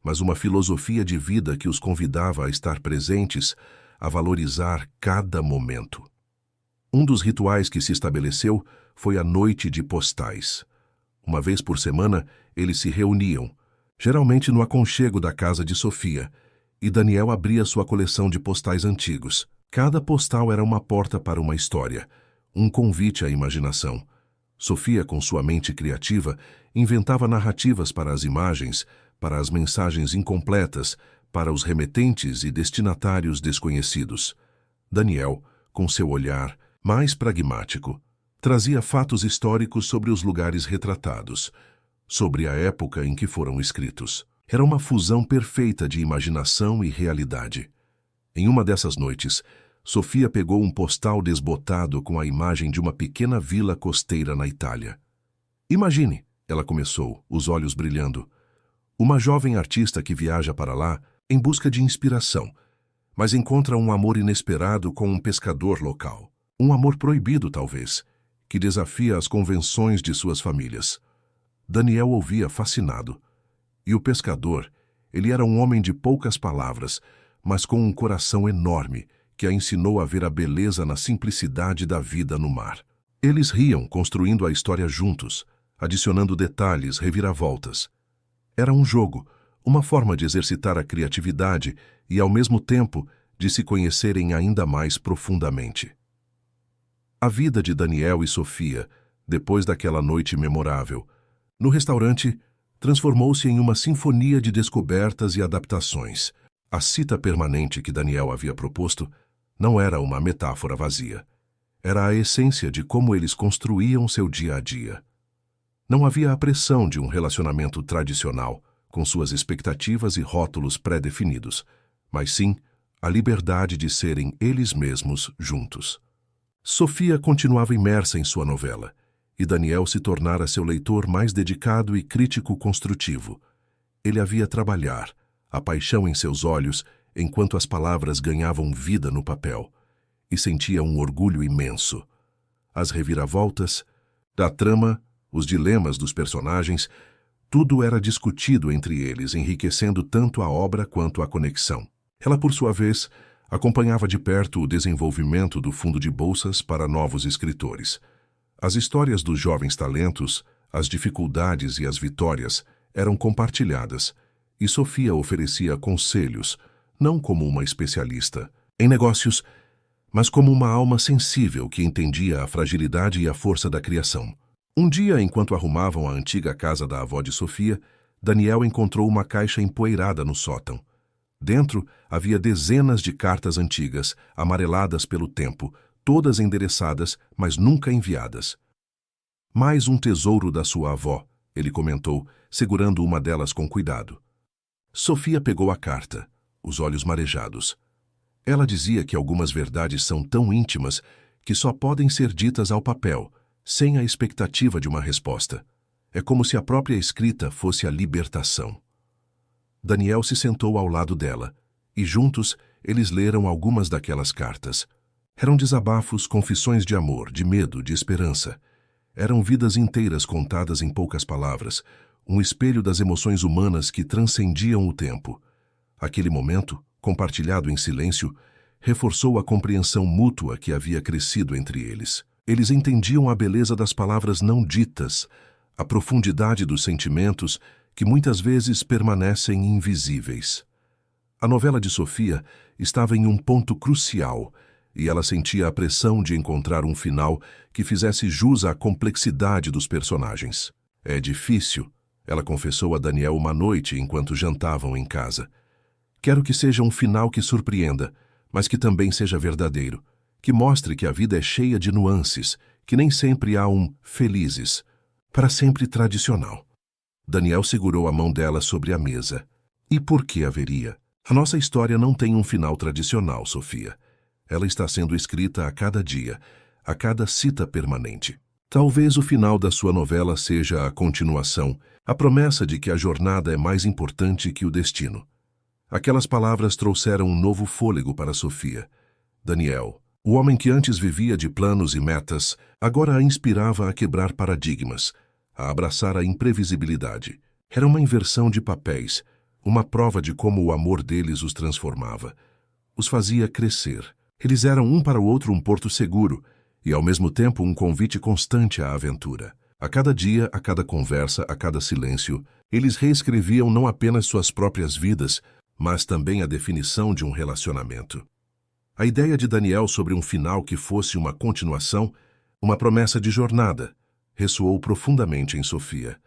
mas uma filosofia de vida que os convidava a estar presentes, a valorizar cada momento. Um dos rituais que se estabeleceu foi a noite de postais. Uma vez por semana, eles se reuniam, geralmente no aconchego da casa de Sofia, e Daniel abria sua coleção de postais antigos. Cada postal era uma porta para uma história, um convite à imaginação. Sofia, com sua mente criativa, inventava narrativas para as imagens, para as mensagens incompletas, para os remetentes e destinatários desconhecidos. Daniel, com seu olhar mais pragmático, trazia fatos históricos sobre os lugares retratados, sobre a época em que foram escritos. Era uma fusão perfeita de imaginação e realidade. Em uma dessas noites, Sofia pegou um postal desbotado com a imagem de uma pequena vila costeira na Itália. "Imagine", ela começou, os olhos brilhando, "uma jovem artista que viaja para lá em busca de inspiração, mas encontra um amor inesperado com um pescador local. Um amor proibido, talvez, que desafia as convenções de suas famílias." Daniel ouvia fascinado. E o pescador, ele era um homem de poucas palavras, mas com um coração enorme, que a ensinou a ver a beleza na simplicidade da vida no mar. Eles riam, construindo a história juntos, adicionando detalhes, reviravoltas. Era um jogo, uma forma de exercitar a criatividade e, ao mesmo tempo, de se conhecerem ainda mais profundamente. A vida de Daniel e Sofia, depois daquela noite memorável, no restaurante, transformou-se em uma sinfonia de descobertas e adaptações. A cita permanente que Daniel havia proposto não era uma metáfora vazia. Era a essência de como eles construíam seu dia a dia. Não havia a pressão de um relacionamento tradicional, com suas expectativas e rótulos pré-definidos, mas sim a liberdade de serem eles mesmos juntos. Sofia continuava imersa em sua novela, e Daniel se tornara seu leitor mais dedicado e crítico construtivo. Ele a via trabalhar, a paixão em seus olhos, enquanto as palavras ganhavam vida no papel, e sentia um orgulho imenso. As reviravoltas, da trama, os dilemas dos personagens, tudo era discutido entre eles, enriquecendo tanto a obra quanto a conexão. Ela, por sua vez, acompanhava de perto o desenvolvimento do fundo de bolsas para novos escritores. As histórias dos jovens talentos, as dificuldades e as vitórias eram compartilhadas, e Sofia oferecia conselhos, não como uma especialista em negócios, mas como uma alma sensível que entendia a fragilidade e a força da criação. Um dia, enquanto arrumavam a antiga casa da avó de Sofia, Daniel encontrou uma caixa empoeirada no sótão. Dentro havia dezenas de cartas antigas, amareladas pelo tempo, todas endereçadas, mas nunca enviadas. "Mais um tesouro da sua avó", ele comentou, segurando uma delas com cuidado. Sofia pegou a carta, os olhos marejados. Ela dizia que algumas verdades são tão íntimas que só podem ser ditas ao papel, sem a expectativa de uma resposta. É como se a própria escrita fosse a libertação. Daniel se sentou ao lado dela, e juntos eles leram algumas daquelas cartas. Eram desabafos, confissões de amor, de medo, de esperança. Eram vidas inteiras contadas em poucas palavras, um espelho das emoções humanas que transcendiam o tempo. Aquele momento, compartilhado em silêncio, reforçou a compreensão mútua que havia crescido entre eles. Eles entendiam a beleza das palavras não ditas, a profundidade dos sentimentos que muitas vezes permanecem invisíveis. A novela de Sofia estava em um ponto crucial e ela sentia a pressão de encontrar um final que fizesse jus à complexidade dos personagens. É difícil, ela confessou a Daniel uma noite enquanto jantavam em casa. Quero que seja um final que surpreenda, mas que também seja verdadeiro, que mostre que a vida é cheia de nuances, que nem sempre há um felizes, para sempre tradicional. Daniel segurou a mão dela sobre a mesa. E por que haveria? A nossa história não tem um final tradicional, Sofia. Ela está sendo escrita a cada dia, a cada cita permanente. Talvez o final da sua novela seja a continuação, a promessa de que a jornada é mais importante que o destino. Aquelas palavras trouxeram um novo fôlego para Sofia. Daniel, o homem que antes vivia de planos e metas, agora a inspirava a quebrar paradigmas, a abraçar a imprevisibilidade. Era uma inversão de papéis, uma prova de como o amor deles os transformava. Os fazia crescer. Eles eram um para o outro um porto seguro e, ao mesmo tempo, um convite constante à aventura. A cada dia, a cada conversa, a cada silêncio, eles reescreviam não apenas suas próprias vidas, mas também a definição de um relacionamento. A ideia de Daniel sobre um final que fosse uma continuação, uma promessa de jornada, ressoou profundamente em Sofia.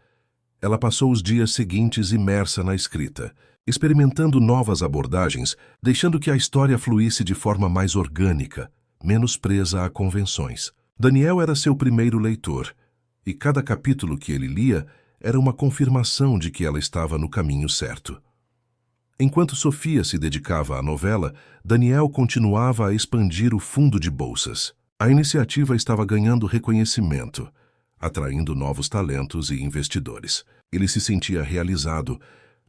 Ela passou os dias seguintes imersa na escrita, experimentando novas abordagens, deixando que a história fluísse de forma mais orgânica, menos presa a convenções. Daniel era seu primeiro leitor, e cada capítulo que ele lia era uma confirmação de que ela estava no caminho certo. Enquanto Sofia se dedicava à novela, Daniel continuava a expandir o fundo de bolsas. A iniciativa estava ganhando reconhecimento, atraindo novos talentos e investidores. Ele se sentia realizado,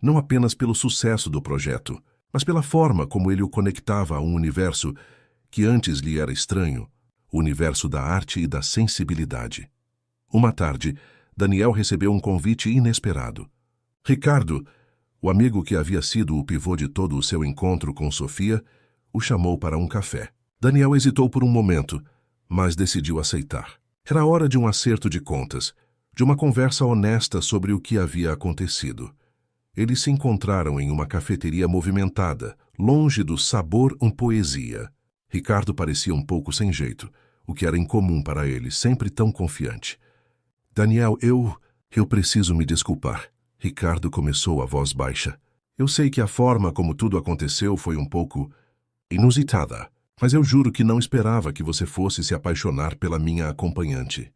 não apenas pelo sucesso do projeto, mas pela forma como ele o conectava a um universo que antes lhe era estranho, o universo da arte e da sensibilidade. Uma tarde, Daniel recebeu um convite inesperado. Ricardo, o amigo que havia sido o pivô de todo o seu encontro com Sofia, o chamou para um café. Daniel hesitou por um momento, mas decidiu aceitar. Era hora de um acerto de contas, de uma conversa honesta sobre o que havia acontecido. Eles se encontraram em uma cafeteria movimentada, longe do sabor em poesia. Ricardo parecia um pouco sem jeito, o que era incomum para ele, sempre tão confiante. Daniel, eu preciso me desculpar. Ricardo começou a voz baixa. Eu sei que a forma como tudo aconteceu foi um pouco inusitada, mas eu juro que não esperava que você fosse se apaixonar pela minha acompanhante.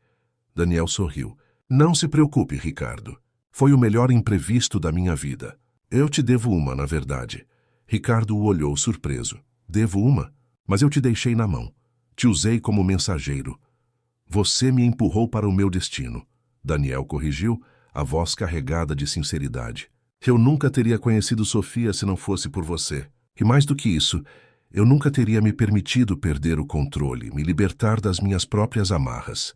Daniel sorriu. Não se preocupe, Ricardo. Foi o melhor imprevisto da minha vida. Eu te devo uma, na verdade. Ricardo o olhou surpreso. Devo uma? Mas eu te deixei na mão. Te usei como mensageiro. Você me empurrou para o meu destino. Daniel corrigiu, a voz carregada de sinceridade. Eu nunca teria conhecido Sofia se não fosse por você. E mais do que isso, eu nunca teria me permitido perder o controle, me libertar das minhas próprias amarras.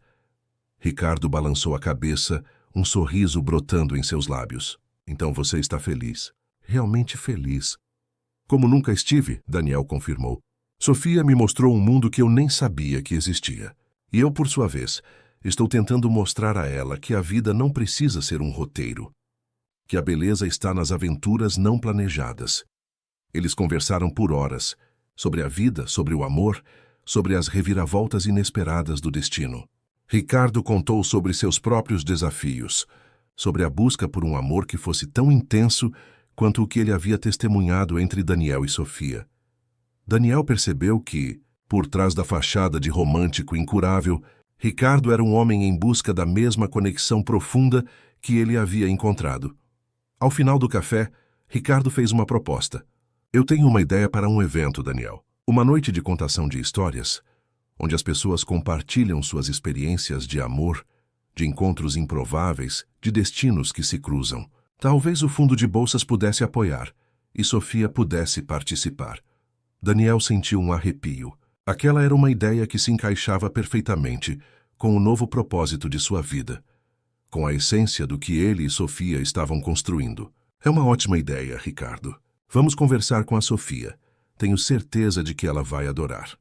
Ricardo balançou a cabeça, um sorriso brotando em seus lábios. Então você está feliz. Realmente feliz. Como nunca estive, Daniel confirmou. Sofia me mostrou um mundo que eu nem sabia que existia. E eu, por sua vez, estou tentando mostrar a ela que a vida não precisa ser um roteiro, que a beleza está nas aventuras não planejadas. Eles conversaram por horas, sobre a vida, sobre o amor, sobre as reviravoltas inesperadas do destino. Ricardo contou sobre seus próprios desafios, sobre a busca por um amor que fosse tão intenso quanto o que ele havia testemunhado entre Daniel e Sofia. Daniel percebeu que, por trás da fachada de romântico incurável, Ricardo era um homem em busca da mesma conexão profunda que ele havia encontrado. Ao final do café, Ricardo fez uma proposta. Eu tenho uma ideia para um evento, Daniel. Uma noite de contação de histórias. onde as pessoas compartilham suas experiências de amor, de encontros improváveis, de destinos que se cruzam. Talvez o fundo de bolsas pudesse apoiar e Sofia pudesse participar. Daniel sentiu um arrepio. Aquela era uma ideia que se encaixava perfeitamente com o novo propósito de sua vida, com a essência do que ele e Sofia estavam construindo. É uma ótima ideia, Ricardo. Vamos conversar com a Sofia. Tenho certeza de que ela vai adorar.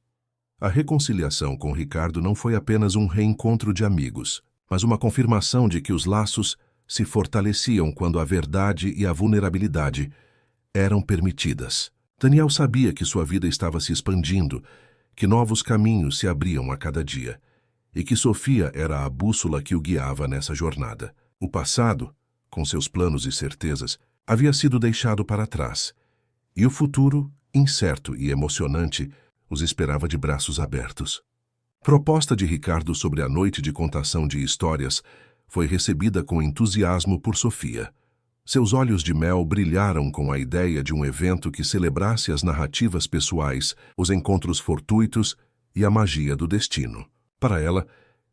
A reconciliação com Ricardo não foi apenas um reencontro de amigos, mas uma confirmação de que os laços se fortaleciam quando a verdade e a vulnerabilidade eram permitidas. Daniel sabia que sua vida estava se expandindo, que novos caminhos se abriam a cada dia, e que Sofia era a bússola que o guiava nessa jornada. O passado, com seus planos e certezas, havia sido deixado para trás, e o futuro, incerto e emocionante, os esperava de braços abertos. Proposta de Ricardo sobre a noite de contação de histórias foi recebida com entusiasmo por Sofia. Seus olhos de mel brilharam com a ideia de um evento que celebrasse as narrativas pessoais, os encontros fortuitos e a magia do destino. Para ela,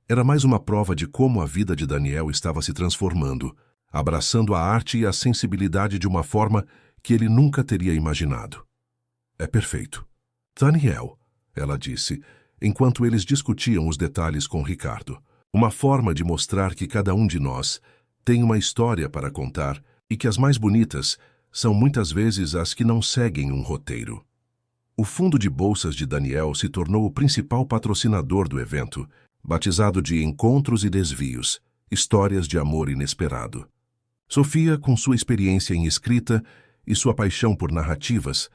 era mais uma prova de como a vida de Daniel estava se transformando, abraçando a arte e a sensibilidade de uma forma que ele nunca teria imaginado. É perfeito. Daniel, ela disse, enquanto eles discutiam os detalhes com Ricardo. Uma forma de mostrar que cada um de nós tem uma história para contar e que as mais bonitas são muitas vezes as que não seguem um roteiro. O fundo de bolsas de Daniel se tornou o principal patrocinador do evento, batizado de Encontros e Desvios, Histórias de Amor Inesperado. Sofia, com sua experiência em escrita e sua paixão por narrativas,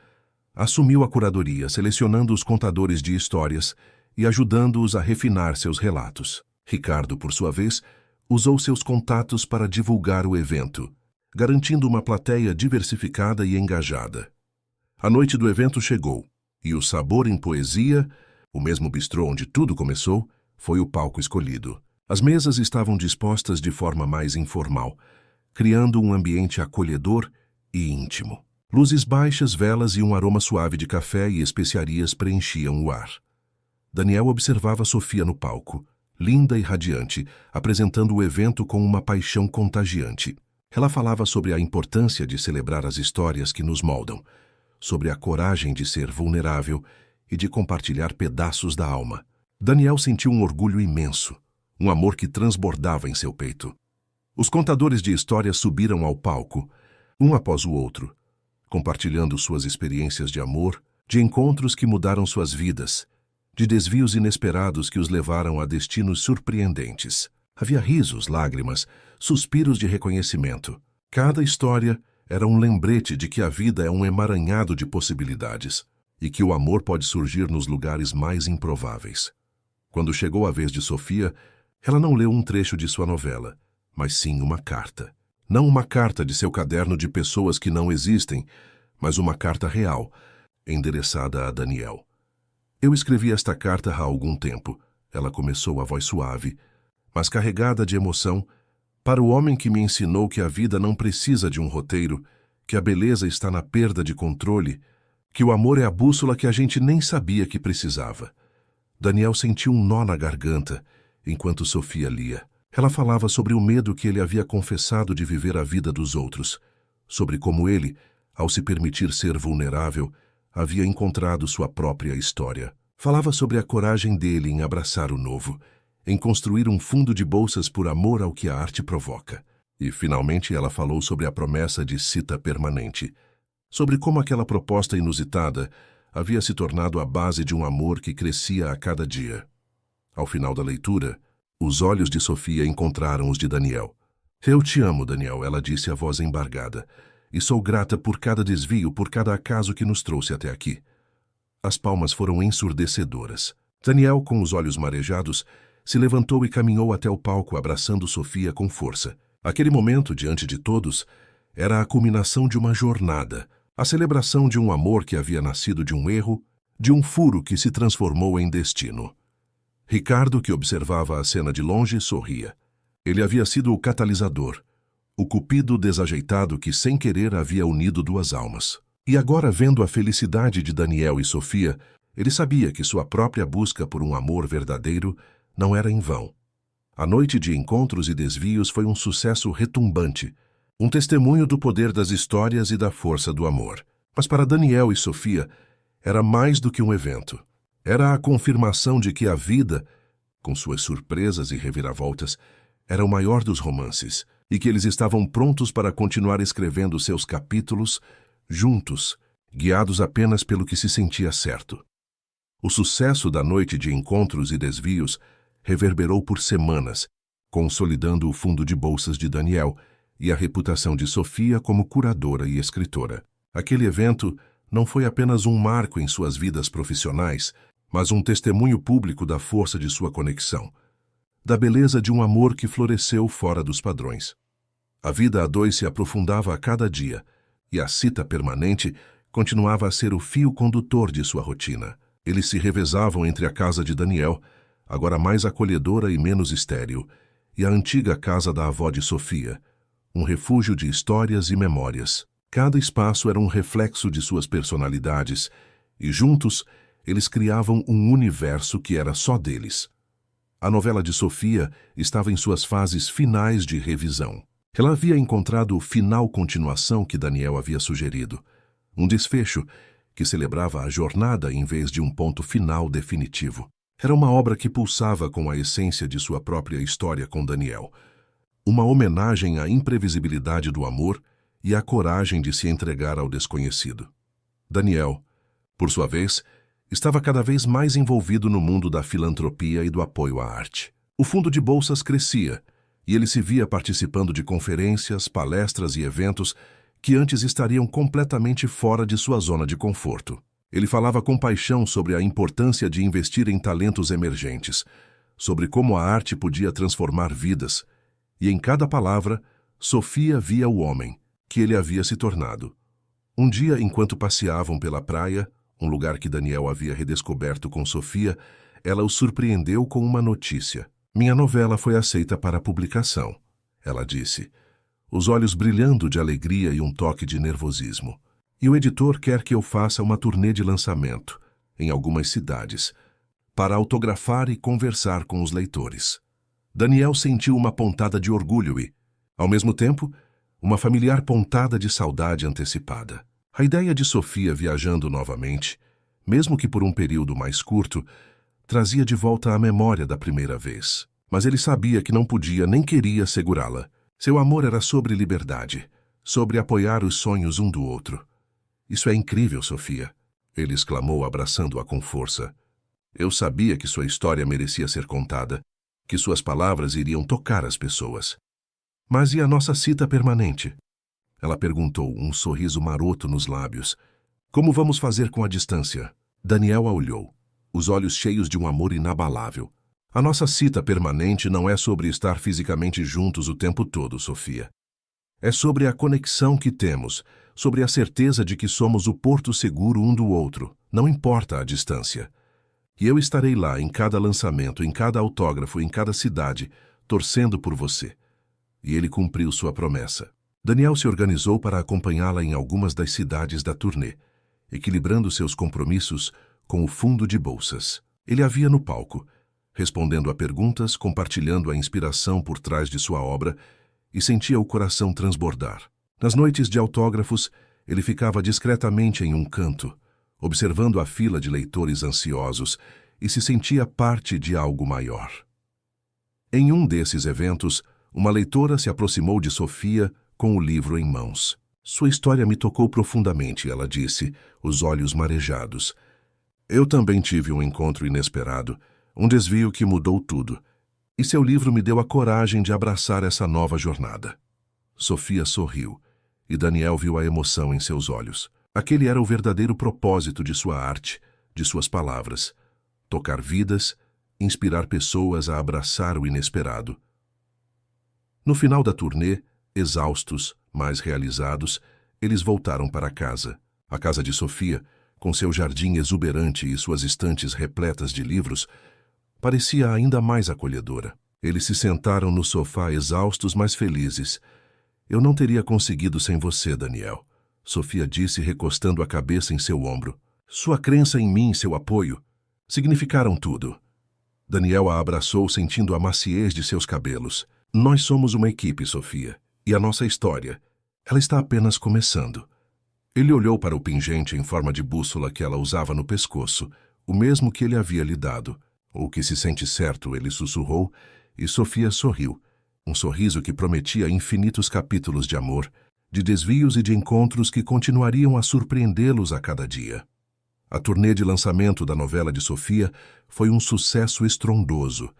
assumiu a curadoria, selecionando os contadores de histórias e ajudando-os a refinar seus relatos. Ricardo, por sua vez, usou seus contatos para divulgar o evento, garantindo uma plateia diversificada e engajada. A noite do evento chegou, e o Sabor em Poesia, o mesmo bistrô onde tudo começou, foi o palco escolhido. As mesas estavam dispostas de forma mais informal, criando um ambiente acolhedor e íntimo. Luzes baixas, velas e um aroma suave de café e especiarias preenchiam o ar. Daniel observava Sofia no palco, linda e radiante, apresentando o evento com uma paixão contagiante. Ela falava sobre a importância de celebrar as histórias que nos moldam, sobre a coragem de ser vulnerável e de compartilhar pedaços da alma. Daniel sentiu um orgulho imenso, um amor que transbordava em seu peito. Os contadores de histórias subiram ao palco, um após o outro, compartilhando suas experiências de amor, de encontros que mudaram suas vidas, de desvios inesperados que os levaram a destinos surpreendentes. Havia risos, lágrimas, suspiros de reconhecimento. Cada história era um lembrete de que a vida é um emaranhado de possibilidades e que o amor pode surgir nos lugares mais improváveis. Quando chegou a vez de Sofia, ela não leu um trecho de sua novela, mas sim uma carta. Não uma carta de seu caderno de pessoas que não existem, mas uma carta real, endereçada a Daniel. Eu escrevi esta carta há algum tempo, ela começou, a voz suave, mas carregada de emoção, para o homem que me ensinou que a vida não precisa de um roteiro, que a beleza está na perda de controle, que o amor é a bússola que a gente nem sabia que precisava. Daniel sentiu um nó na garganta, enquanto Sofia lia. Ela falava sobre o medo que ele havia confessado de viver a vida dos outros, sobre como ele, ao se permitir ser vulnerável, havia encontrado sua própria história. Falava sobre a coragem dele em abraçar o novo, em construir um fundo de bolsas por amor ao que a arte provoca. E, finalmente, ela falou sobre a promessa de cita permanente, sobre como aquela proposta inusitada havia se tornado a base de um amor que crescia a cada dia. Ao final da leitura, os olhos de Sofia encontraram os de Daniel. Eu te amo, Daniel, ela disse, a voz embargada, e sou grata por cada desvio, por cada acaso que nos trouxe até aqui. As palmas foram ensurdecedoras. Daniel, com os olhos marejados, se levantou e caminhou até o palco, abraçando Sofia com força. Aquele momento, diante de todos, era a culminação de uma jornada, a celebração de um amor que havia nascido de um erro, de um furo que se transformou em destino. Ricardo, que observava a cena de longe, sorria. Ele havia sido o catalisador, o cupido desajeitado que, sem querer, havia unido duas almas. E agora, vendo a felicidade de Daniel e Sofia, Ele sabia que sua própria busca por um amor verdadeiro não era em vão. A noite de encontros e desvios foi um sucesso retumbante, um testemunho do poder das histórias e da força do amor. Mas para Daniel e Sofia, era mais do que um evento. Era a confirmação de que a vida, com suas surpresas e reviravoltas, era o maior dos romances, e que eles estavam prontos para continuar escrevendo seus capítulos, juntos, guiados apenas pelo que se sentia certo. O sucesso da noite de encontros e desvios reverberou por semanas, consolidando o fundo de bolsas de Daniel e a reputação de Sofia como curadora e escritora. Aquele evento não foi apenas um marco em suas vidas profissionais, mas um testemunho público da força de sua conexão, da beleza de um amor que floresceu fora dos padrões. A vida a dois se aprofundava a cada dia, e a cita permanente continuava a ser o fio condutor de sua rotina. Eles se revezavam entre a casa de Daniel, agora mais acolhedora e menos estéril, e a antiga casa da avó de Sofia, um refúgio de histórias e memórias. Cada espaço era um reflexo de suas personalidades, e juntos eles criavam um universo que era só deles. A novela de Sofia estava em suas fases finais de revisão. Ela havia encontrado o final continuação que Daniel havia sugerido, um desfecho que celebrava a jornada em vez de um ponto final definitivo. Era uma obra que pulsava com a essência de sua própria história com Daniel, uma homenagem à imprevisibilidade do amor e à coragem de se entregar ao desconhecido. Daniel, por sua vez, estava cada vez mais envolvido no mundo da filantropia e do apoio à arte. O fundo de bolsas crescia, e ele se via participando de conferências, palestras e eventos que antes estariam completamente fora de sua zona de conforto. Ele falava com paixão sobre a importância de investir em talentos emergentes, sobre como a arte podia transformar vidas, e em cada palavra, Sofia via o homem que ele havia se tornado. Um dia, enquanto passeavam pela praia, um lugar que Daniel havia redescoberto com Sofia, ela o surpreendeu com uma notícia. Minha novela foi aceita para publicação, ela disse, os olhos brilhando de alegria e um toque de nervosismo. E o editor quer que eu faça uma turnê de lançamento, em algumas cidades, para autografar e conversar com os leitores. Daniel sentiu uma pontada de orgulho e, ao mesmo tempo, uma familiar pontada de saudade antecipada. A ideia de Sofia viajando novamente, mesmo que por um período mais curto, trazia de volta a memória da primeira vez. Mas ele sabia que não podia nem queria segurá-la. Seu amor era sobre liberdade, sobre apoiar os sonhos um do outro. Isso é incrível, Sofia, ele exclamou, abraçando-a com força. Eu sabia que sua história merecia ser contada, que suas palavras iriam tocar as pessoas. Mas e a nossa cita permanente? Ela perguntou, um sorriso maroto nos lábios. Como vamos fazer com a distância? Daniel a olhou, os olhos cheios de um amor inabalável. A nossa cita permanente não é sobre estar fisicamente juntos o tempo todo, Sofia. É sobre a conexão que temos, sobre a certeza de que somos o porto seguro um do outro, não importa a distância. E eu estarei lá em cada lançamento, em cada autógrafo, em cada cidade, torcendo por você. E ele cumpriu sua promessa. Daniel se organizou para acompanhá-la em algumas das cidades da turnê, equilibrando seus compromissos com o fundo de bolsas. Ele a via no palco, respondendo a perguntas, compartilhando a inspiração por trás de sua obra, e sentia o coração transbordar. Nas noites de autógrafos, ele ficava discretamente em um canto, observando a fila de leitores ansiosos, e se sentia parte de algo maior. Em um desses eventos, uma leitora se aproximou de Sofia com o livro em mãos. Sua história me tocou profundamente, ela disse, os olhos marejados. Eu também tive um encontro inesperado, um desvio que mudou tudo, e seu livro me deu a coragem de abraçar essa nova jornada. Sofia sorriu, e Daniel viu a emoção em seus olhos. Aquele era o verdadeiro propósito de sua arte, de suas palavras. Tocar vidas, inspirar pessoas a abraçar o inesperado. No final da turnê, exaustos, mas realizados, eles voltaram para casa. A casa de Sofia, com seu jardim exuberante e suas estantes repletas de livros, parecia ainda mais acolhedora. Eles se sentaram no sofá exaustos, mas felizes. Eu não teria conseguido sem você, Daniel, Sofia disse, recostando a cabeça em seu ombro. Sua crença em mim e seu apoio significaram tudo. Daniel a abraçou sentindo a maciez de seus cabelos. Nós somos uma equipe, Sofia, e a nossa história, ela está apenas começando. Ele olhou para o pingente em forma de bússola que ela usava no pescoço, o mesmo que ele havia lhe dado. O que se sente certo, ele sussurrou, e Sofia sorriu. Um sorriso que prometia infinitos capítulos de amor, de desvios e de encontros que continuariam a surpreendê-los a cada dia. A turnê de lançamento da novela de Sofia foi um sucesso estrondoso,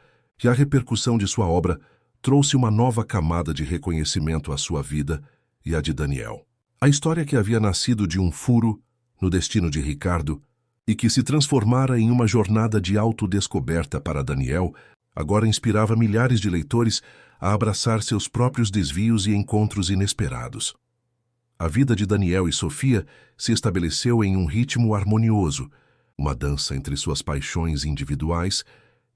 e a repercussão de sua obra trouxe uma nova camada de reconhecimento à sua vida e à de Daniel. A história que havia nascido de um furo no destino de Ricardo e que se transformara em uma jornada de autodescoberta para Daniel, agora inspirava milhares de leitores a abraçar seus próprios desvios e encontros inesperados. A vida de Daniel e Sofia se estabeleceu em um ritmo harmonioso, uma dança entre suas paixões individuais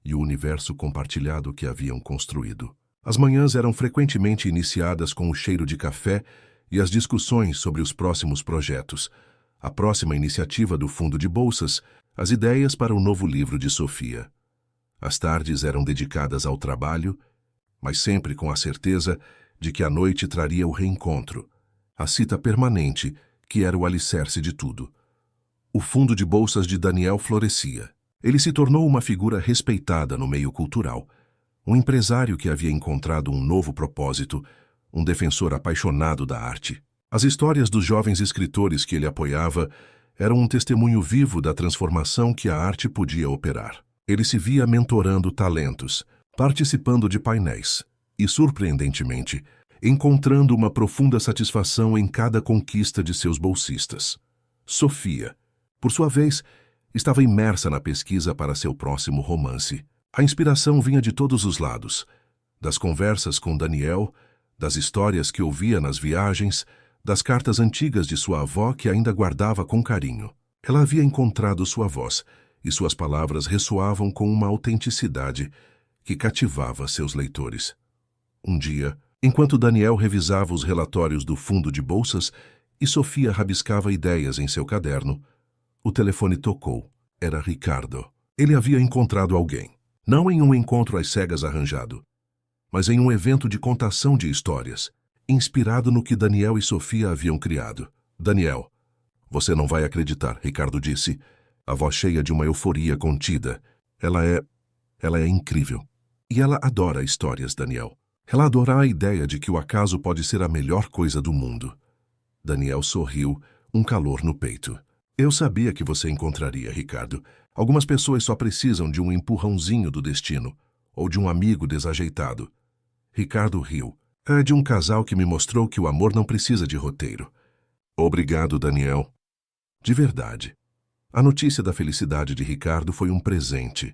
e o universo compartilhado que haviam construído. As manhãs eram frequentemente iniciadas com o cheiro de café e as discussões sobre os próximos projetos, a próxima iniciativa do Fundo de Bolsas, as ideias para o novo livro de Sofia. As tardes eram dedicadas ao trabalho, mas sempre com a certeza de que a noite traria o reencontro, a cita permanente, que era o alicerce de tudo. O Fundo de Bolsas de Daniel florescia. Ele se tornou uma figura respeitada no meio cultural, um empresário que havia encontrado um novo propósito, um defensor apaixonado da arte. As histórias dos jovens escritores que ele apoiava eram um testemunho vivo da transformação que a arte podia operar. Ele se via mentorando talentos, participando de painéis e, surpreendentemente, encontrando uma profunda satisfação em cada conquista de seus bolsistas. Sofia, por sua vez, estava imersa na pesquisa para seu próximo romance. A inspiração vinha de todos os lados, das conversas com Daniel, das histórias que ouvia nas viagens, das cartas antigas de sua avó que ainda guardava com carinho. Ela havia encontrado sua voz, e suas palavras ressoavam com uma autenticidade que cativava seus leitores. Um dia, enquanto Daniel revisava os relatórios do Fundo de Bolsas e Sofia rabiscava ideias em seu caderno, o telefone tocou. Era Ricardo. Ele havia encontrado alguém, não em um encontro às cegas arranjado, mas em um evento de contação de histórias, inspirado no que Daniel e Sofia haviam criado. Daniel, você não vai acreditar, Ricardo disse, a voz cheia de uma euforia contida. Ela é incrível. E ela adora histórias, Daniel. Ela adora a ideia de que o acaso pode ser a melhor coisa do mundo. Daniel sorriu, um calor no peito. Eu sabia que você encontraria, Ricardo. Algumas pessoas só precisam de um empurrãozinho do destino, ou de um amigo desajeitado. Ricardo riu. É de um casal que me mostrou que o amor não precisa de roteiro. Obrigado, Daniel. De verdade. A notícia da felicidade de Ricardo foi um presente,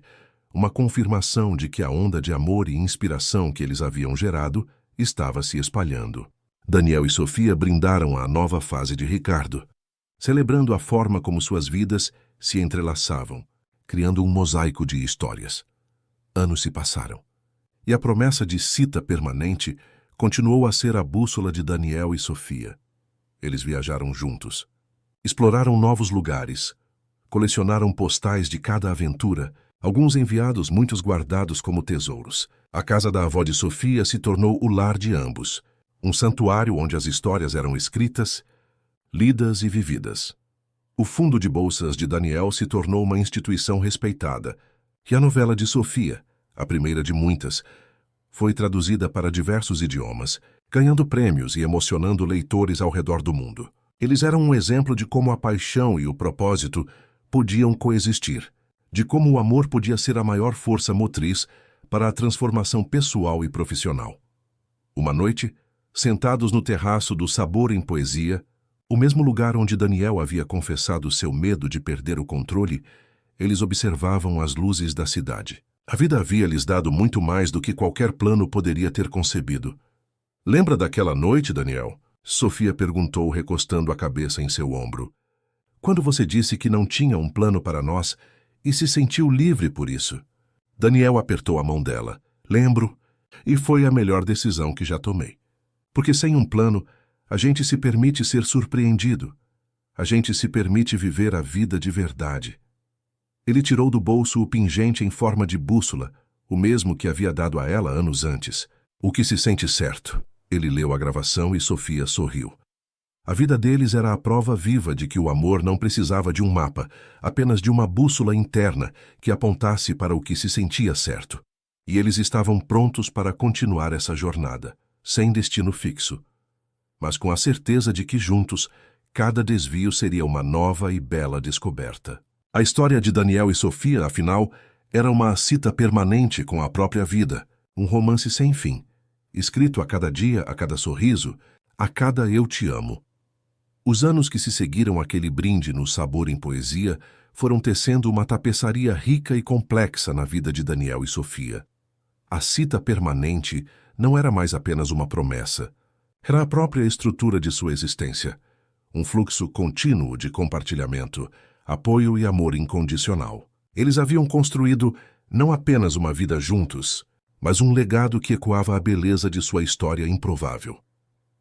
uma confirmação de que a onda de amor e inspiração que eles haviam gerado estava se espalhando. Daniel e Sofia brindaram à nova fase de Ricardo, celebrando a forma como suas vidas se entrelaçavam, criando um mosaico de histórias. Anos se passaram, e a promessa de cita permanente continuou a ser a bússola de Daniel e Sofia. Eles viajaram juntos, exploraram novos lugares, colecionaram postais de cada aventura, alguns enviados, muitos guardados como tesouros. A casa da avó de Sofia se tornou o lar de ambos, um santuário onde as histórias eram escritas, lidas e vividas. O Fundo de Bolsas de Daniel se tornou uma instituição respeitada, e a novela de Sofia, a primeira de muitas, foi traduzida para diversos idiomas, ganhando prêmios e emocionando leitores ao redor do mundo. Eles eram um exemplo de como a paixão e o propósito podiam coexistir, de como o amor podia ser a maior força motriz para a transformação pessoal e profissional. Uma noite, sentados no terraço do Sabor em Poesia, o mesmo lugar onde Daniel havia confessado seu medo de perder o controle, eles observavam as luzes da cidade. A vida havia lhes dado muito mais do que qualquer plano poderia ter concebido. Lembra daquela noite, Daniel? Sofia perguntou, recostando a cabeça em seu ombro. Quando você disse que não tinha um plano para nós e se sentiu livre por isso. Daniel apertou a mão dela. Lembro, e foi a melhor decisão que já tomei. Porque sem um plano, a gente se permite ser surpreendido. A gente se permite viver a vida de verdade. Ele tirou do bolso o pingente em forma de bússola, o mesmo que havia dado a ela anos antes. O que se sente certo? Ele leu a gravação e Sofia sorriu. A vida deles era a prova viva de que o amor não precisava de um mapa, apenas de uma bússola interna que apontasse para o que se sentia certo. E eles estavam prontos para continuar essa jornada, sem destino fixo, mas com a certeza de que juntos, cada desvio seria uma nova e bela descoberta. A história de Daniel e Sofia, afinal, era uma cita permanente com a própria vida, um romance sem fim, escrito a cada dia, a cada sorriso, a cada eu te amo. Os anos que se seguiram aquele brinde no sabor em poesia foram tecendo uma tapeçaria rica e complexa na vida de Daniel e Sofia. A cita permanente não era mais apenas uma promessa. Era a própria estrutura de sua existência. Um fluxo contínuo de compartilhamento, apoio e amor incondicional. Eles haviam construído não apenas uma vida juntos, mas um legado que ecoava a beleza de sua história improvável.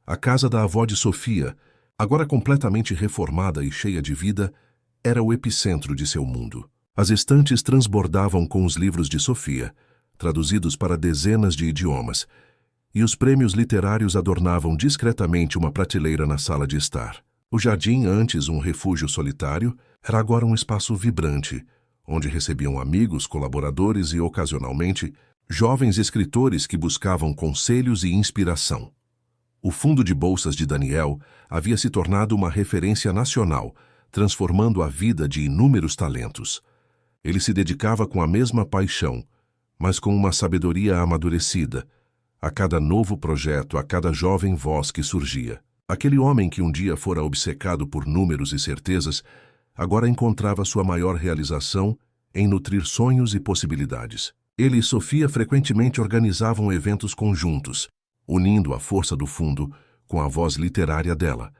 A casa da avó de Sofia, agora completamente reformada e cheia de vida, era o epicentro de seu mundo. As estantes transbordavam com os livros de Sofia, traduzidos para dezenas de idiomas, e os prêmios literários adornavam discretamente uma prateleira na sala de estar. O jardim, antes um refúgio solitário, era agora um espaço vibrante, onde recebiam amigos, colaboradores e, ocasionalmente, jovens escritores que buscavam conselhos e inspiração. O fundo de bolsas de Daniel havia se tornado uma referência nacional, transformando a vida de inúmeros talentos. Ele se dedicava com a mesma paixão, mas com uma sabedoria amadurecida, a cada novo projeto, a cada jovem voz que surgia. Aquele homem que um dia fora obcecado por números e certezas, agora encontrava sua maior realização em nutrir sonhos e possibilidades. Ele e Sofia frequentemente organizavam eventos conjuntos, unindo a força do fundo com a voz literária dela,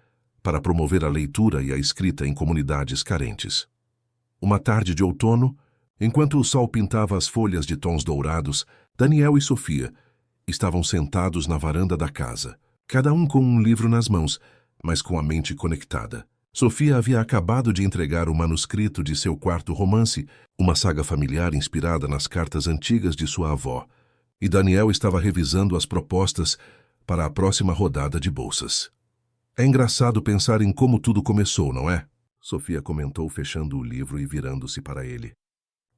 para promover a leitura e a escrita em comunidades carentes. Uma tarde de outono, enquanto o sol pintava as folhas de tons dourados, Daniel e Sofia estavam sentados na varanda da casa, cada um com um livro nas mãos, mas com a mente conectada. Sofia havia acabado de entregar o manuscrito de seu quarto romance, uma saga familiar inspirada nas cartas antigas de sua avó, e Daniel estava revisando as propostas para a próxima rodada de bolsas. É engraçado pensar em como tudo começou, não é? Sofia comentou, fechando o livro e virando-se para ele.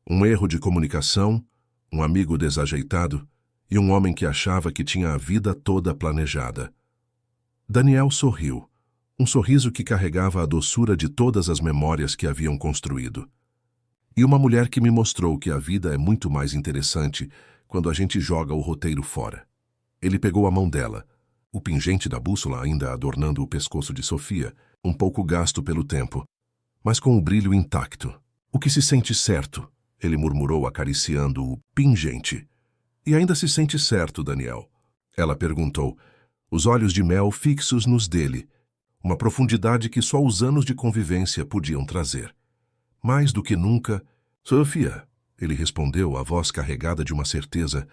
Um erro de comunicação, um amigo desajeitado e um homem que achava que tinha a vida toda planejada. Daniel sorriu, um sorriso que carregava a doçura de todas as memórias que haviam construído. E uma mulher que me mostrou que a vida é muito mais interessante quando a gente joga o roteiro fora. Ele pegou a mão dela, o pingente da bússola ainda adornando o pescoço de Sofia, um pouco gasto pelo tempo, mas com o brilho intacto. O que se sente certo, ele murmurou acariciando o pingente. E ainda se sente certo, Daniel? Ela perguntou, os olhos de mel fixos nos dele, uma profundidade que só os anos de convivência podiam trazer. Mais do que nunca, Sofia, ele respondeu, a voz carregada de uma certeza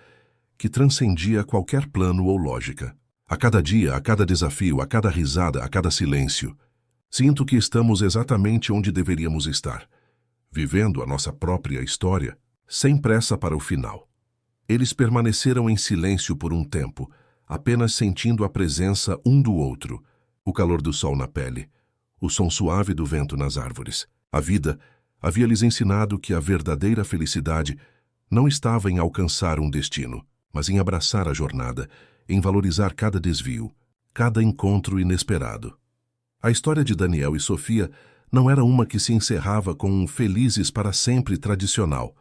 que transcendia qualquer plano ou lógica. A cada dia, a cada desafio, a cada risada, a cada silêncio, sinto que estamos exatamente onde deveríamos estar, vivendo a nossa própria história, sem pressa para o final. Eles permaneceram em silêncio por um tempo, apenas sentindo a presença um do outro, o calor do sol na pele, o som suave do vento nas árvores. A vida havia lhes ensinado que a verdadeira felicidade não estava em alcançar um destino, mas em abraçar a jornada, em valorizar cada desvio, cada encontro inesperado. A história de Daniel e Sofia não era uma que se encerrava com um felizes para sempre tradicional,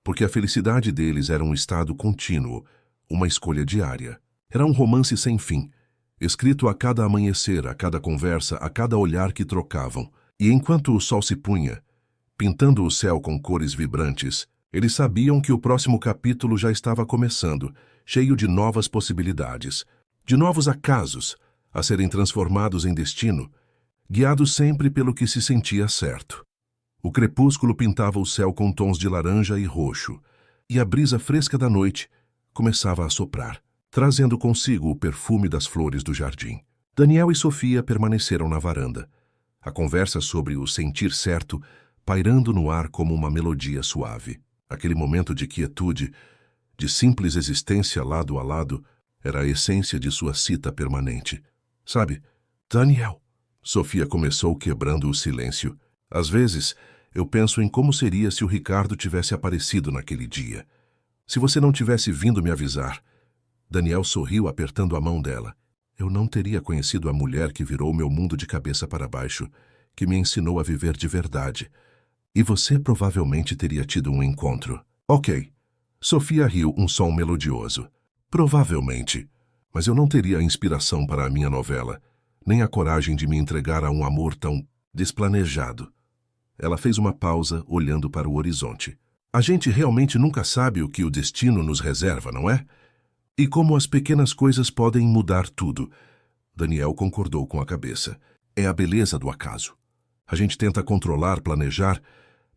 porque a felicidade deles era um estado contínuo, uma escolha diária. Era um romance sem fim, escrito a cada amanhecer, a cada conversa, a cada olhar que trocavam. E enquanto o sol se punha, pintando o céu com cores vibrantes, eles sabiam que o próximo capítulo já estava começando, cheio de novas possibilidades, de novos acasos, a serem transformados em destino, guiados sempre pelo que se sentia certo. O crepúsculo pintava o céu com tons de laranja e roxo, e a brisa fresca da noite começava a soprar, trazendo consigo o perfume das flores do jardim. Daniel e Sofia permaneceram na varanda, a conversa sobre o sentir certo pairando no ar como uma melodia suave. Aquele momento de quietude, de simples existência lado a lado, era a essência de sua cita permanente. Sabe, Daniel, Sofia começou quebrando o silêncio. Às vezes, eu penso em como seria se o Ricardo tivesse aparecido naquele dia. Se você não tivesse vindo me avisar. Daniel sorriu apertando a mão dela. Eu não teria conhecido a mulher que virou meu mundo de cabeça para baixo, que me ensinou a viver de verdade. E você provavelmente teria tido um encontro. Ok. Sofia riu um som melodioso. Provavelmente. Mas eu não teria a inspiração para a minha novela, nem a coragem de me entregar a um amor tão desplanejado. Ela fez uma pausa, olhando para o horizonte. A gente realmente nunca sabe o que o destino nos reserva, não é? E como as pequenas coisas podem mudar tudo. Daniel concordou com a cabeça. É a beleza do acaso. A gente tenta controlar, planejar,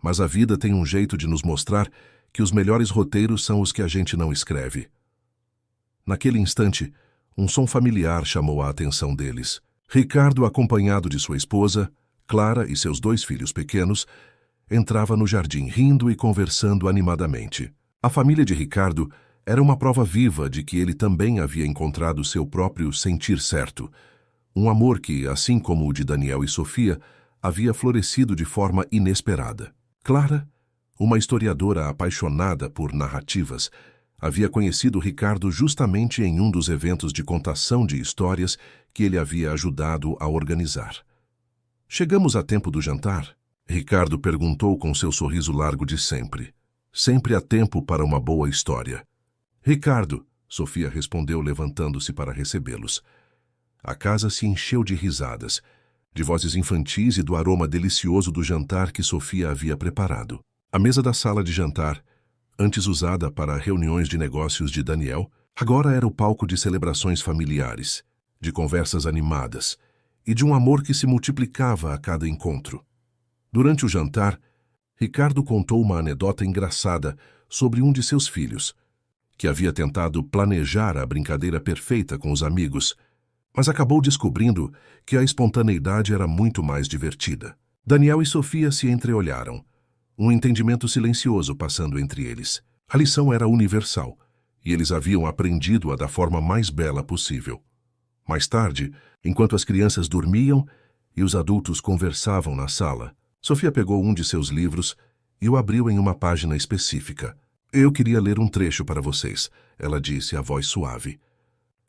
mas a vida tem um jeito de nos mostrar que os melhores roteiros são os que a gente não escreve. Naquele instante, um som familiar chamou a atenção deles. Ricardo, acompanhado de sua esposa, Clara e seus 2 filhos pequenos, entrava no jardim rindo e conversando animadamente. A família de Ricardo era uma prova viva de que ele também havia encontrado seu próprio sentir certo. Um amor que, assim como o de Daniel e Sofia, havia florescido de forma inesperada. Clara, uma historiadora apaixonada por narrativas, havia conhecido Ricardo justamente em um dos eventos de contação de histórias que ele havia ajudado a organizar. Chegamos a tempo do jantar? Ricardo perguntou com seu sorriso largo de sempre. Sempre há tempo para uma boa história. Ricardo, Sofia respondeu levantando-se para recebê-los. A casa se encheu de risadas, de vozes infantis e do aroma delicioso do jantar que Sofia havia preparado. A mesa da sala de jantar, antes usada para reuniões de negócios de Daniel, agora era o palco de celebrações familiares, de conversas animadas e de um amor que se multiplicava a cada encontro. Durante o jantar, Ricardo contou uma anedota engraçada sobre um de seus filhos, que havia tentado planejar a brincadeira perfeita com os amigos, mas acabou descobrindo que a espontaneidade era muito mais divertida. Daniel e Sofia se entreolharam, um entendimento silencioso passando entre eles. A lição era universal, e eles haviam aprendido-a da forma mais bela possível. Mais tarde, enquanto as crianças dormiam e os adultos conversavam na sala, Sofia pegou um de seus livros e o abriu em uma página específica. Eu queria ler um trecho para vocês, ela disse, a voz suave.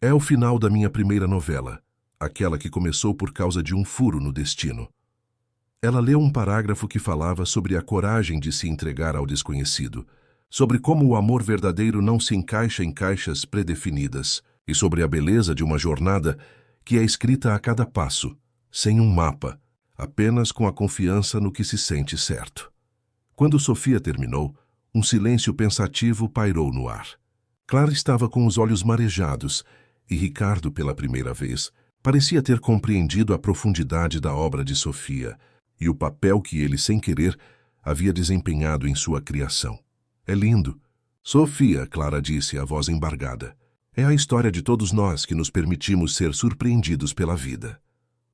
É o final da minha primeira novela, aquela que começou por causa de um furo no destino. Ela leu um parágrafo que falava sobre a coragem de se entregar ao desconhecido, sobre como o amor verdadeiro não se encaixa em caixas predefinidas e sobre a beleza de uma jornada que é escrita a cada passo, sem um mapa, apenas com a confiança no que se sente certo. Quando Sofia terminou, um silêncio pensativo pairou no ar. Clara estava com os olhos marejados e Ricardo, pela primeira vez, parecia ter compreendido a profundidade da obra de Sofia e o papel que ele, sem querer, havia desempenhado em sua criação. É lindo. Sofia, Clara disse, a voz embargada. É a história de todos nós que nos permitimos ser surpreendidos pela vida.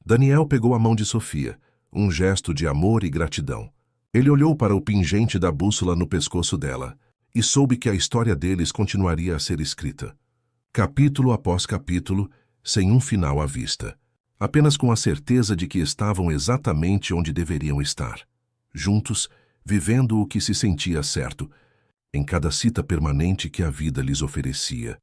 Daniel pegou a mão de Sofia, um gesto de amor e gratidão. Ele olhou para o pingente da bússola no pescoço dela e soube que a história deles continuaria a ser escrita. Capítulo após capítulo, sem um final à vista. Apenas com a certeza de que estavam exatamente onde deveriam estar. Juntos, vivendo o que se sentia certo, em cada cita permanente que a vida lhes oferecia.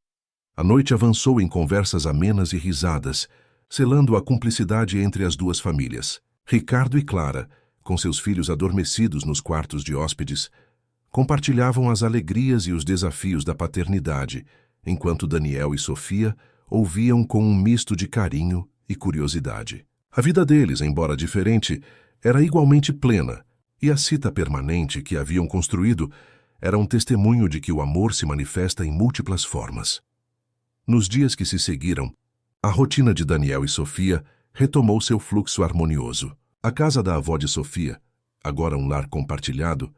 A noite avançou em conversas amenas e risadas, selando a cumplicidade entre as 2 famílias. Ricardo e Clara, com seus filhos adormecidos nos quartos de hóspedes, compartilhavam as alegrias e os desafios da paternidade, enquanto Daniel e Sofia ouviam com um misto de carinho e curiosidade. A vida deles, embora diferente, era igualmente plena, e a cita permanente que haviam construído era um testemunho de que o amor se manifesta em múltiplas formas. Nos dias que se seguiram, a rotina de Daniel e Sofia retomou seu fluxo harmonioso. A casa da avó de Sofia, agora um lar compartilhado,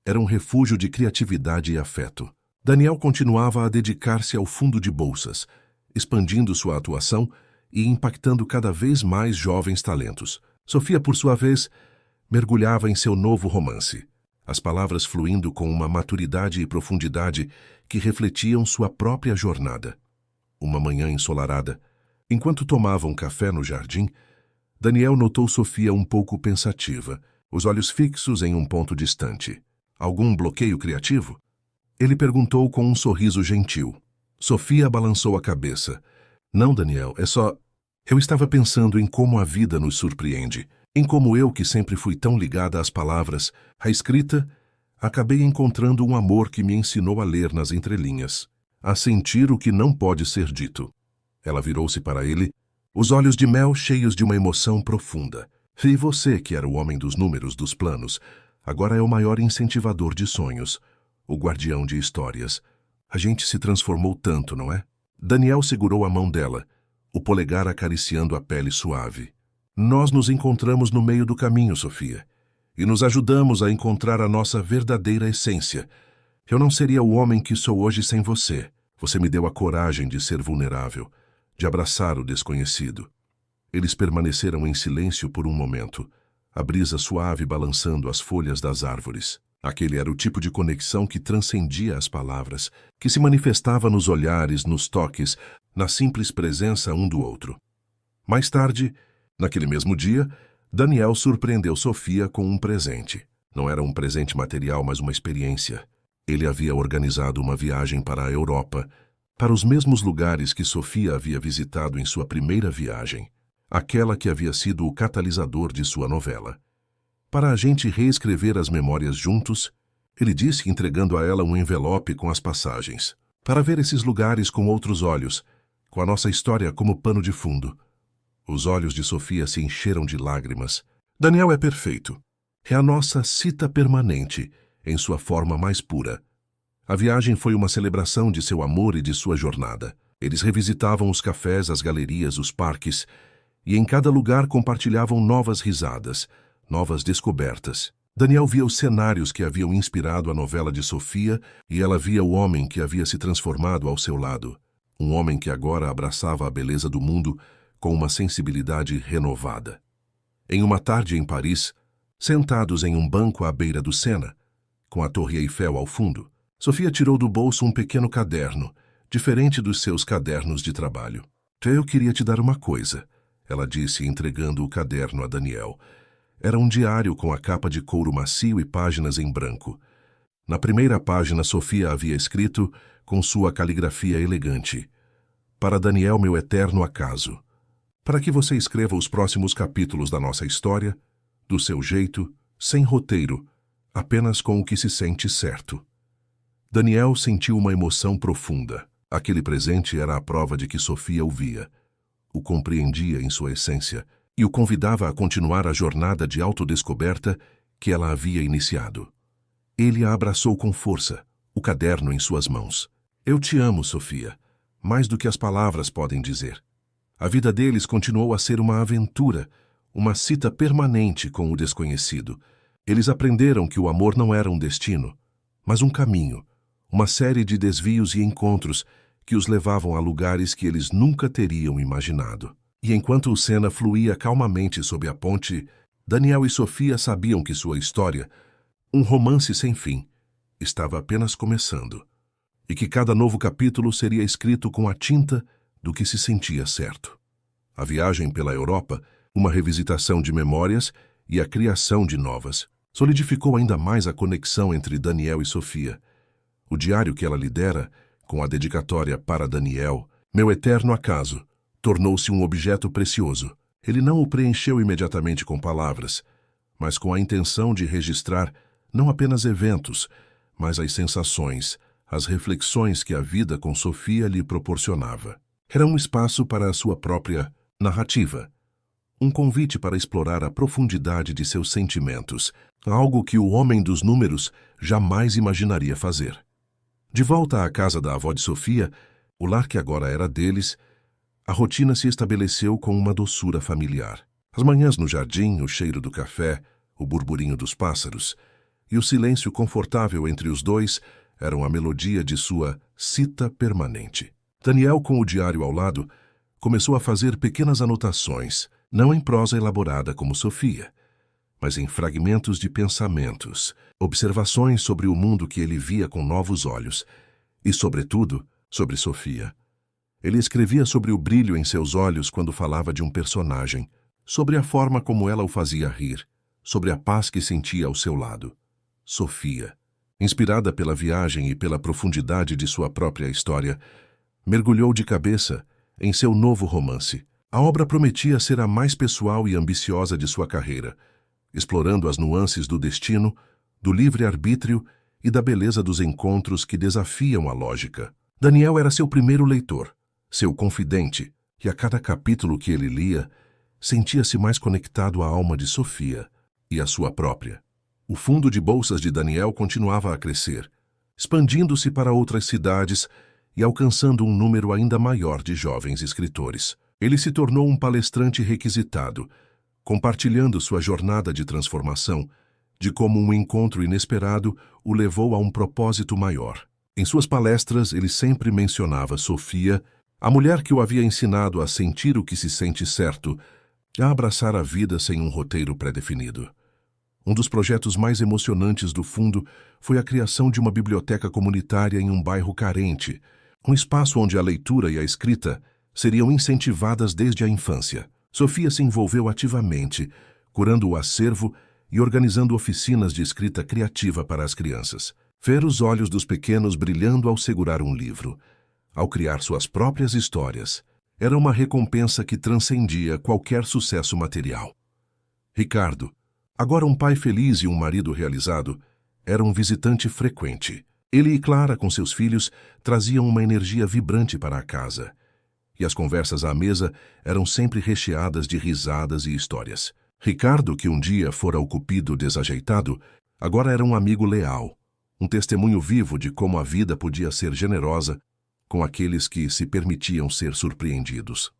era um refúgio de criatividade e afeto. Daniel continuava a dedicar-se ao fundo de bolsas, expandindo sua atuação e impactando cada vez mais jovens talentos. Sofia, por sua vez, mergulhava em seu novo romance, as palavras fluindo com uma maturidade e profundidade que refletiam sua própria jornada. Uma manhã ensolarada, enquanto tomavam café no jardim, Daniel notou Sofia um pouco pensativa, os olhos fixos em um ponto distante. Algum bloqueio criativo? Ele perguntou com um sorriso gentil. Sofia balançou a cabeça. Não, Daniel, é só... Eu estava pensando em como a vida nos surpreende, em como eu, que sempre fui tão ligada às palavras, à escrita, acabei encontrando um amor que me ensinou a ler nas entrelinhas, a sentir o que não pode ser dito. Ela virou-se para ele, os olhos de mel cheios de uma emoção profunda. E você, que era o homem dos números, dos planos, agora é o maior incentivador de sonhos, o guardião de histórias. A gente se transformou tanto, não é? Daniel segurou a mão dela, o polegar acariciando a pele suave. Nós nos encontramos no meio do caminho, Sofia, e nos ajudamos a encontrar a nossa verdadeira essência. Eu não seria o homem que sou hoje sem você. Você me deu a coragem de ser vulnerável, de abraçar o desconhecido. Eles permaneceram em silêncio por um momento, a brisa suave balançando as folhas das árvores. Aquele era o tipo de conexão que transcendia as palavras, que se manifestava nos olhares, nos toques, na simples presença um do outro. Mais tarde, naquele mesmo dia, Daniel surpreendeu Sofia com um presente. Não era um presente material, mas uma experiência. Ele havia organizado uma viagem para a Europa, para os mesmos lugares que Sofia havia visitado em sua primeira viagem, aquela que havia sido o catalisador de sua novela. Para a gente reescrever as memórias juntos, ele disse, entregando a ela um envelope com as passagens, para ver esses lugares com outros olhos, com a nossa história como pano de fundo. Os olhos de Sofia se encheram de lágrimas. Daniel é perfeito. É a nossa cita permanente, em sua forma mais pura. A viagem foi uma celebração de seu amor e de sua jornada. Eles revisitavam os cafés, as galerias, os parques, e em cada lugar compartilhavam novas risadas, novas descobertas. Daniel via os cenários que haviam inspirado a novela de Sofia e ela via o homem que havia se transformado ao seu lado. Um homem que agora abraçava a beleza do mundo com uma sensibilidade renovada. Em uma tarde em Paris, sentados em um banco à beira do Sena, com a Torre Eiffel ao fundo, Sofia tirou do bolso um pequeno caderno, diferente dos seus cadernos de trabalho. Eu queria te dar uma coisa, ela disse, entregando o caderno a Daniel. Era um diário com a capa de couro macio e páginas em branco. Na primeira página, Sofia havia escrito, com sua caligrafia elegante: Para Daniel, meu eterno acaso. Para que você escreva os próximos capítulos da nossa história, do seu jeito, sem roteiro, apenas com o que se sente certo. Daniel sentiu uma emoção profunda. Aquele presente era a prova de que Sofia o via, o compreendia em sua essência e o convidava a continuar a jornada de autodescoberta que ela havia iniciado. Ele a abraçou com força, o caderno em suas mãos. Eu te amo, Sofia, mais do que as palavras podem dizer. A vida deles continuou a ser uma aventura, uma cita permanente com o desconhecido. Eles aprenderam que o amor não era um destino, mas um caminho, uma série de desvios e encontros que os levavam a lugares que eles nunca teriam imaginado. E enquanto o Sena fluía calmamente sob a ponte, Daniel e Sofia sabiam que sua história, um romance sem fim, estava apenas começando, e que cada novo capítulo seria escrito com a tinta do que se sentia certo. A viagem pela Europa, uma revisitação de memórias e a criação de novas, solidificou ainda mais a conexão entre Daniel e Sofia. O diário que ela lidera, com a dedicatória para Daniel, meu eterno acaso, tornou-se um objeto precioso. Ele não o preencheu imediatamente com palavras, mas com a intenção de registrar não apenas eventos, mas as sensações, as reflexões que a vida com Sofia lhe proporcionava. Era um espaço para a sua própria narrativa, um convite para explorar a profundidade de seus sentimentos, algo que o homem dos números jamais imaginaria fazer. De volta à casa da avó de Sofia, o lar que agora era deles, a rotina se estabeleceu com uma doçura familiar. As manhãs no jardim, o cheiro do café, o burburinho dos pássaros e o silêncio confortável entre os dois eram a melodia de sua cita permanente. Daniel, com o diário ao lado, começou a fazer pequenas anotações. não em prosa elaborada como Sofia, mas em fragmentos de pensamentos, observações sobre o mundo que ele via com novos olhos e, sobretudo, sobre Sofia. Ele escrevia sobre o brilho em seus olhos quando falava de um personagem, sobre a forma como ela o fazia rir, sobre a paz que sentia ao seu lado. Sofia, inspirada pela viagem e pela profundidade de sua própria história, mergulhou de cabeça em seu novo romance. A obra prometia ser a mais pessoal e ambiciosa de sua carreira, explorando as nuances do destino, do livre-arbítrio e da beleza dos encontros que desafiam a lógica. Daniel era seu primeiro leitor, seu confidente, e a cada capítulo que ele lia, sentia-se mais conectado à alma de Sofia e à sua própria. O fundo de bolsas de Daniel continuava a crescer, expandindo-se para outras cidades e alcançando um número ainda maior de jovens escritores. Ele se tornou um palestrante requisitado, compartilhando sua jornada de transformação, de como um encontro inesperado o levou a um propósito maior. Em suas palestras, ele sempre mencionava Sofia, a mulher que o havia ensinado a sentir o que se sente certo, a abraçar a vida sem um roteiro pré-definido. Um dos projetos mais emocionantes do fundo foi a criação de uma biblioteca comunitária em um bairro carente, um espaço onde a leitura e a escrita seriam incentivadas desde a infância. Sofia se envolveu ativamente, curando o acervo e organizando oficinas de escrita criativa para as crianças. Ver os olhos dos pequenos brilhando ao segurar um livro, ao criar suas próprias histórias, era uma recompensa que transcendia qualquer sucesso material. Ricardo, agora um pai feliz e um marido realizado, era um visitante frequente. Ele e Clara, com seus filhos, traziam uma energia vibrante para a casa. E as conversas à mesa eram sempre recheadas de risadas e histórias. Ricardo, que um dia fora o cupido desajeitado, agora era um amigo leal, um testemunho vivo de como a vida podia ser generosa com aqueles que se permitiam ser surpreendidos.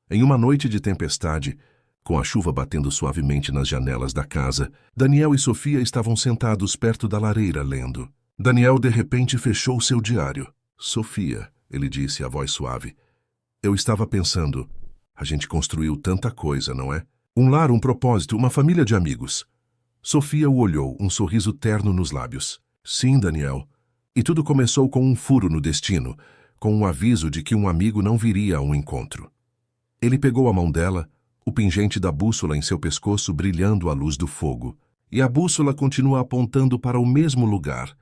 Em uma noite de tempestade, com a chuva batendo suavemente nas janelas da casa, Daniel e Sofia estavam sentados perto da lareira lendo. Daniel de repente fechou seu diário. Sofia, ele disse, a voz suave. Eu estava pensando, a gente construiu tanta coisa, não é? Um lar, um propósito, uma família de amigos. Sofia o olhou, um sorriso terno nos lábios. Sim, Daniel. E tudo começou com um furo no destino, com um aviso de que um amigo não viria a um encontro. Ele pegou a mão dela, o pingente da bússola em seu pescoço brilhando à luz do fogo. E a bússola continua apontando para o mesmo lugar,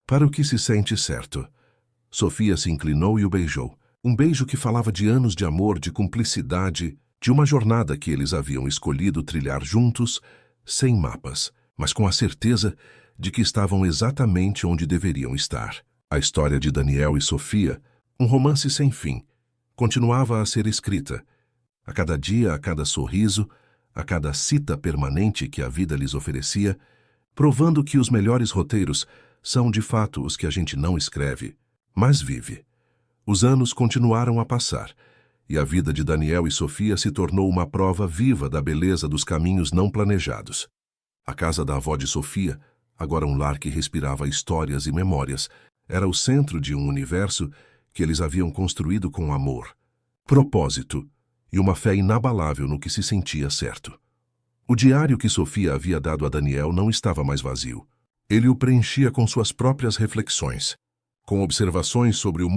para o que se sente certo. Sofia se inclinou e o beijou. Um beijo que falava de anos de amor, de cumplicidade, de uma jornada que eles haviam escolhido trilhar juntos, sem mapas, mas com a certeza de que estavam exatamente onde deveriam estar. A história de Daniel e Sofia, um romance sem fim, continuava a ser escrita. A cada dia, a cada sorriso, a cada cita permanente que a vida lhes oferecia, provando que os melhores roteiros são de fato os que a gente não escreve, mas vive. Os anos continuaram a passar, e a vida de Daniel e Sofia se tornou uma prova viva da beleza dos caminhos não planejados. A casa da avó de Sofia, agora um lar que respirava histórias e memórias, era o centro de um universo que eles haviam construído com amor, propósito e uma fé inabalável no que se sentia certo. O diário que Sofia havia dado a Daniel não estava mais vazio. Ele o preenchia com suas próprias reflexões, com observações sobre o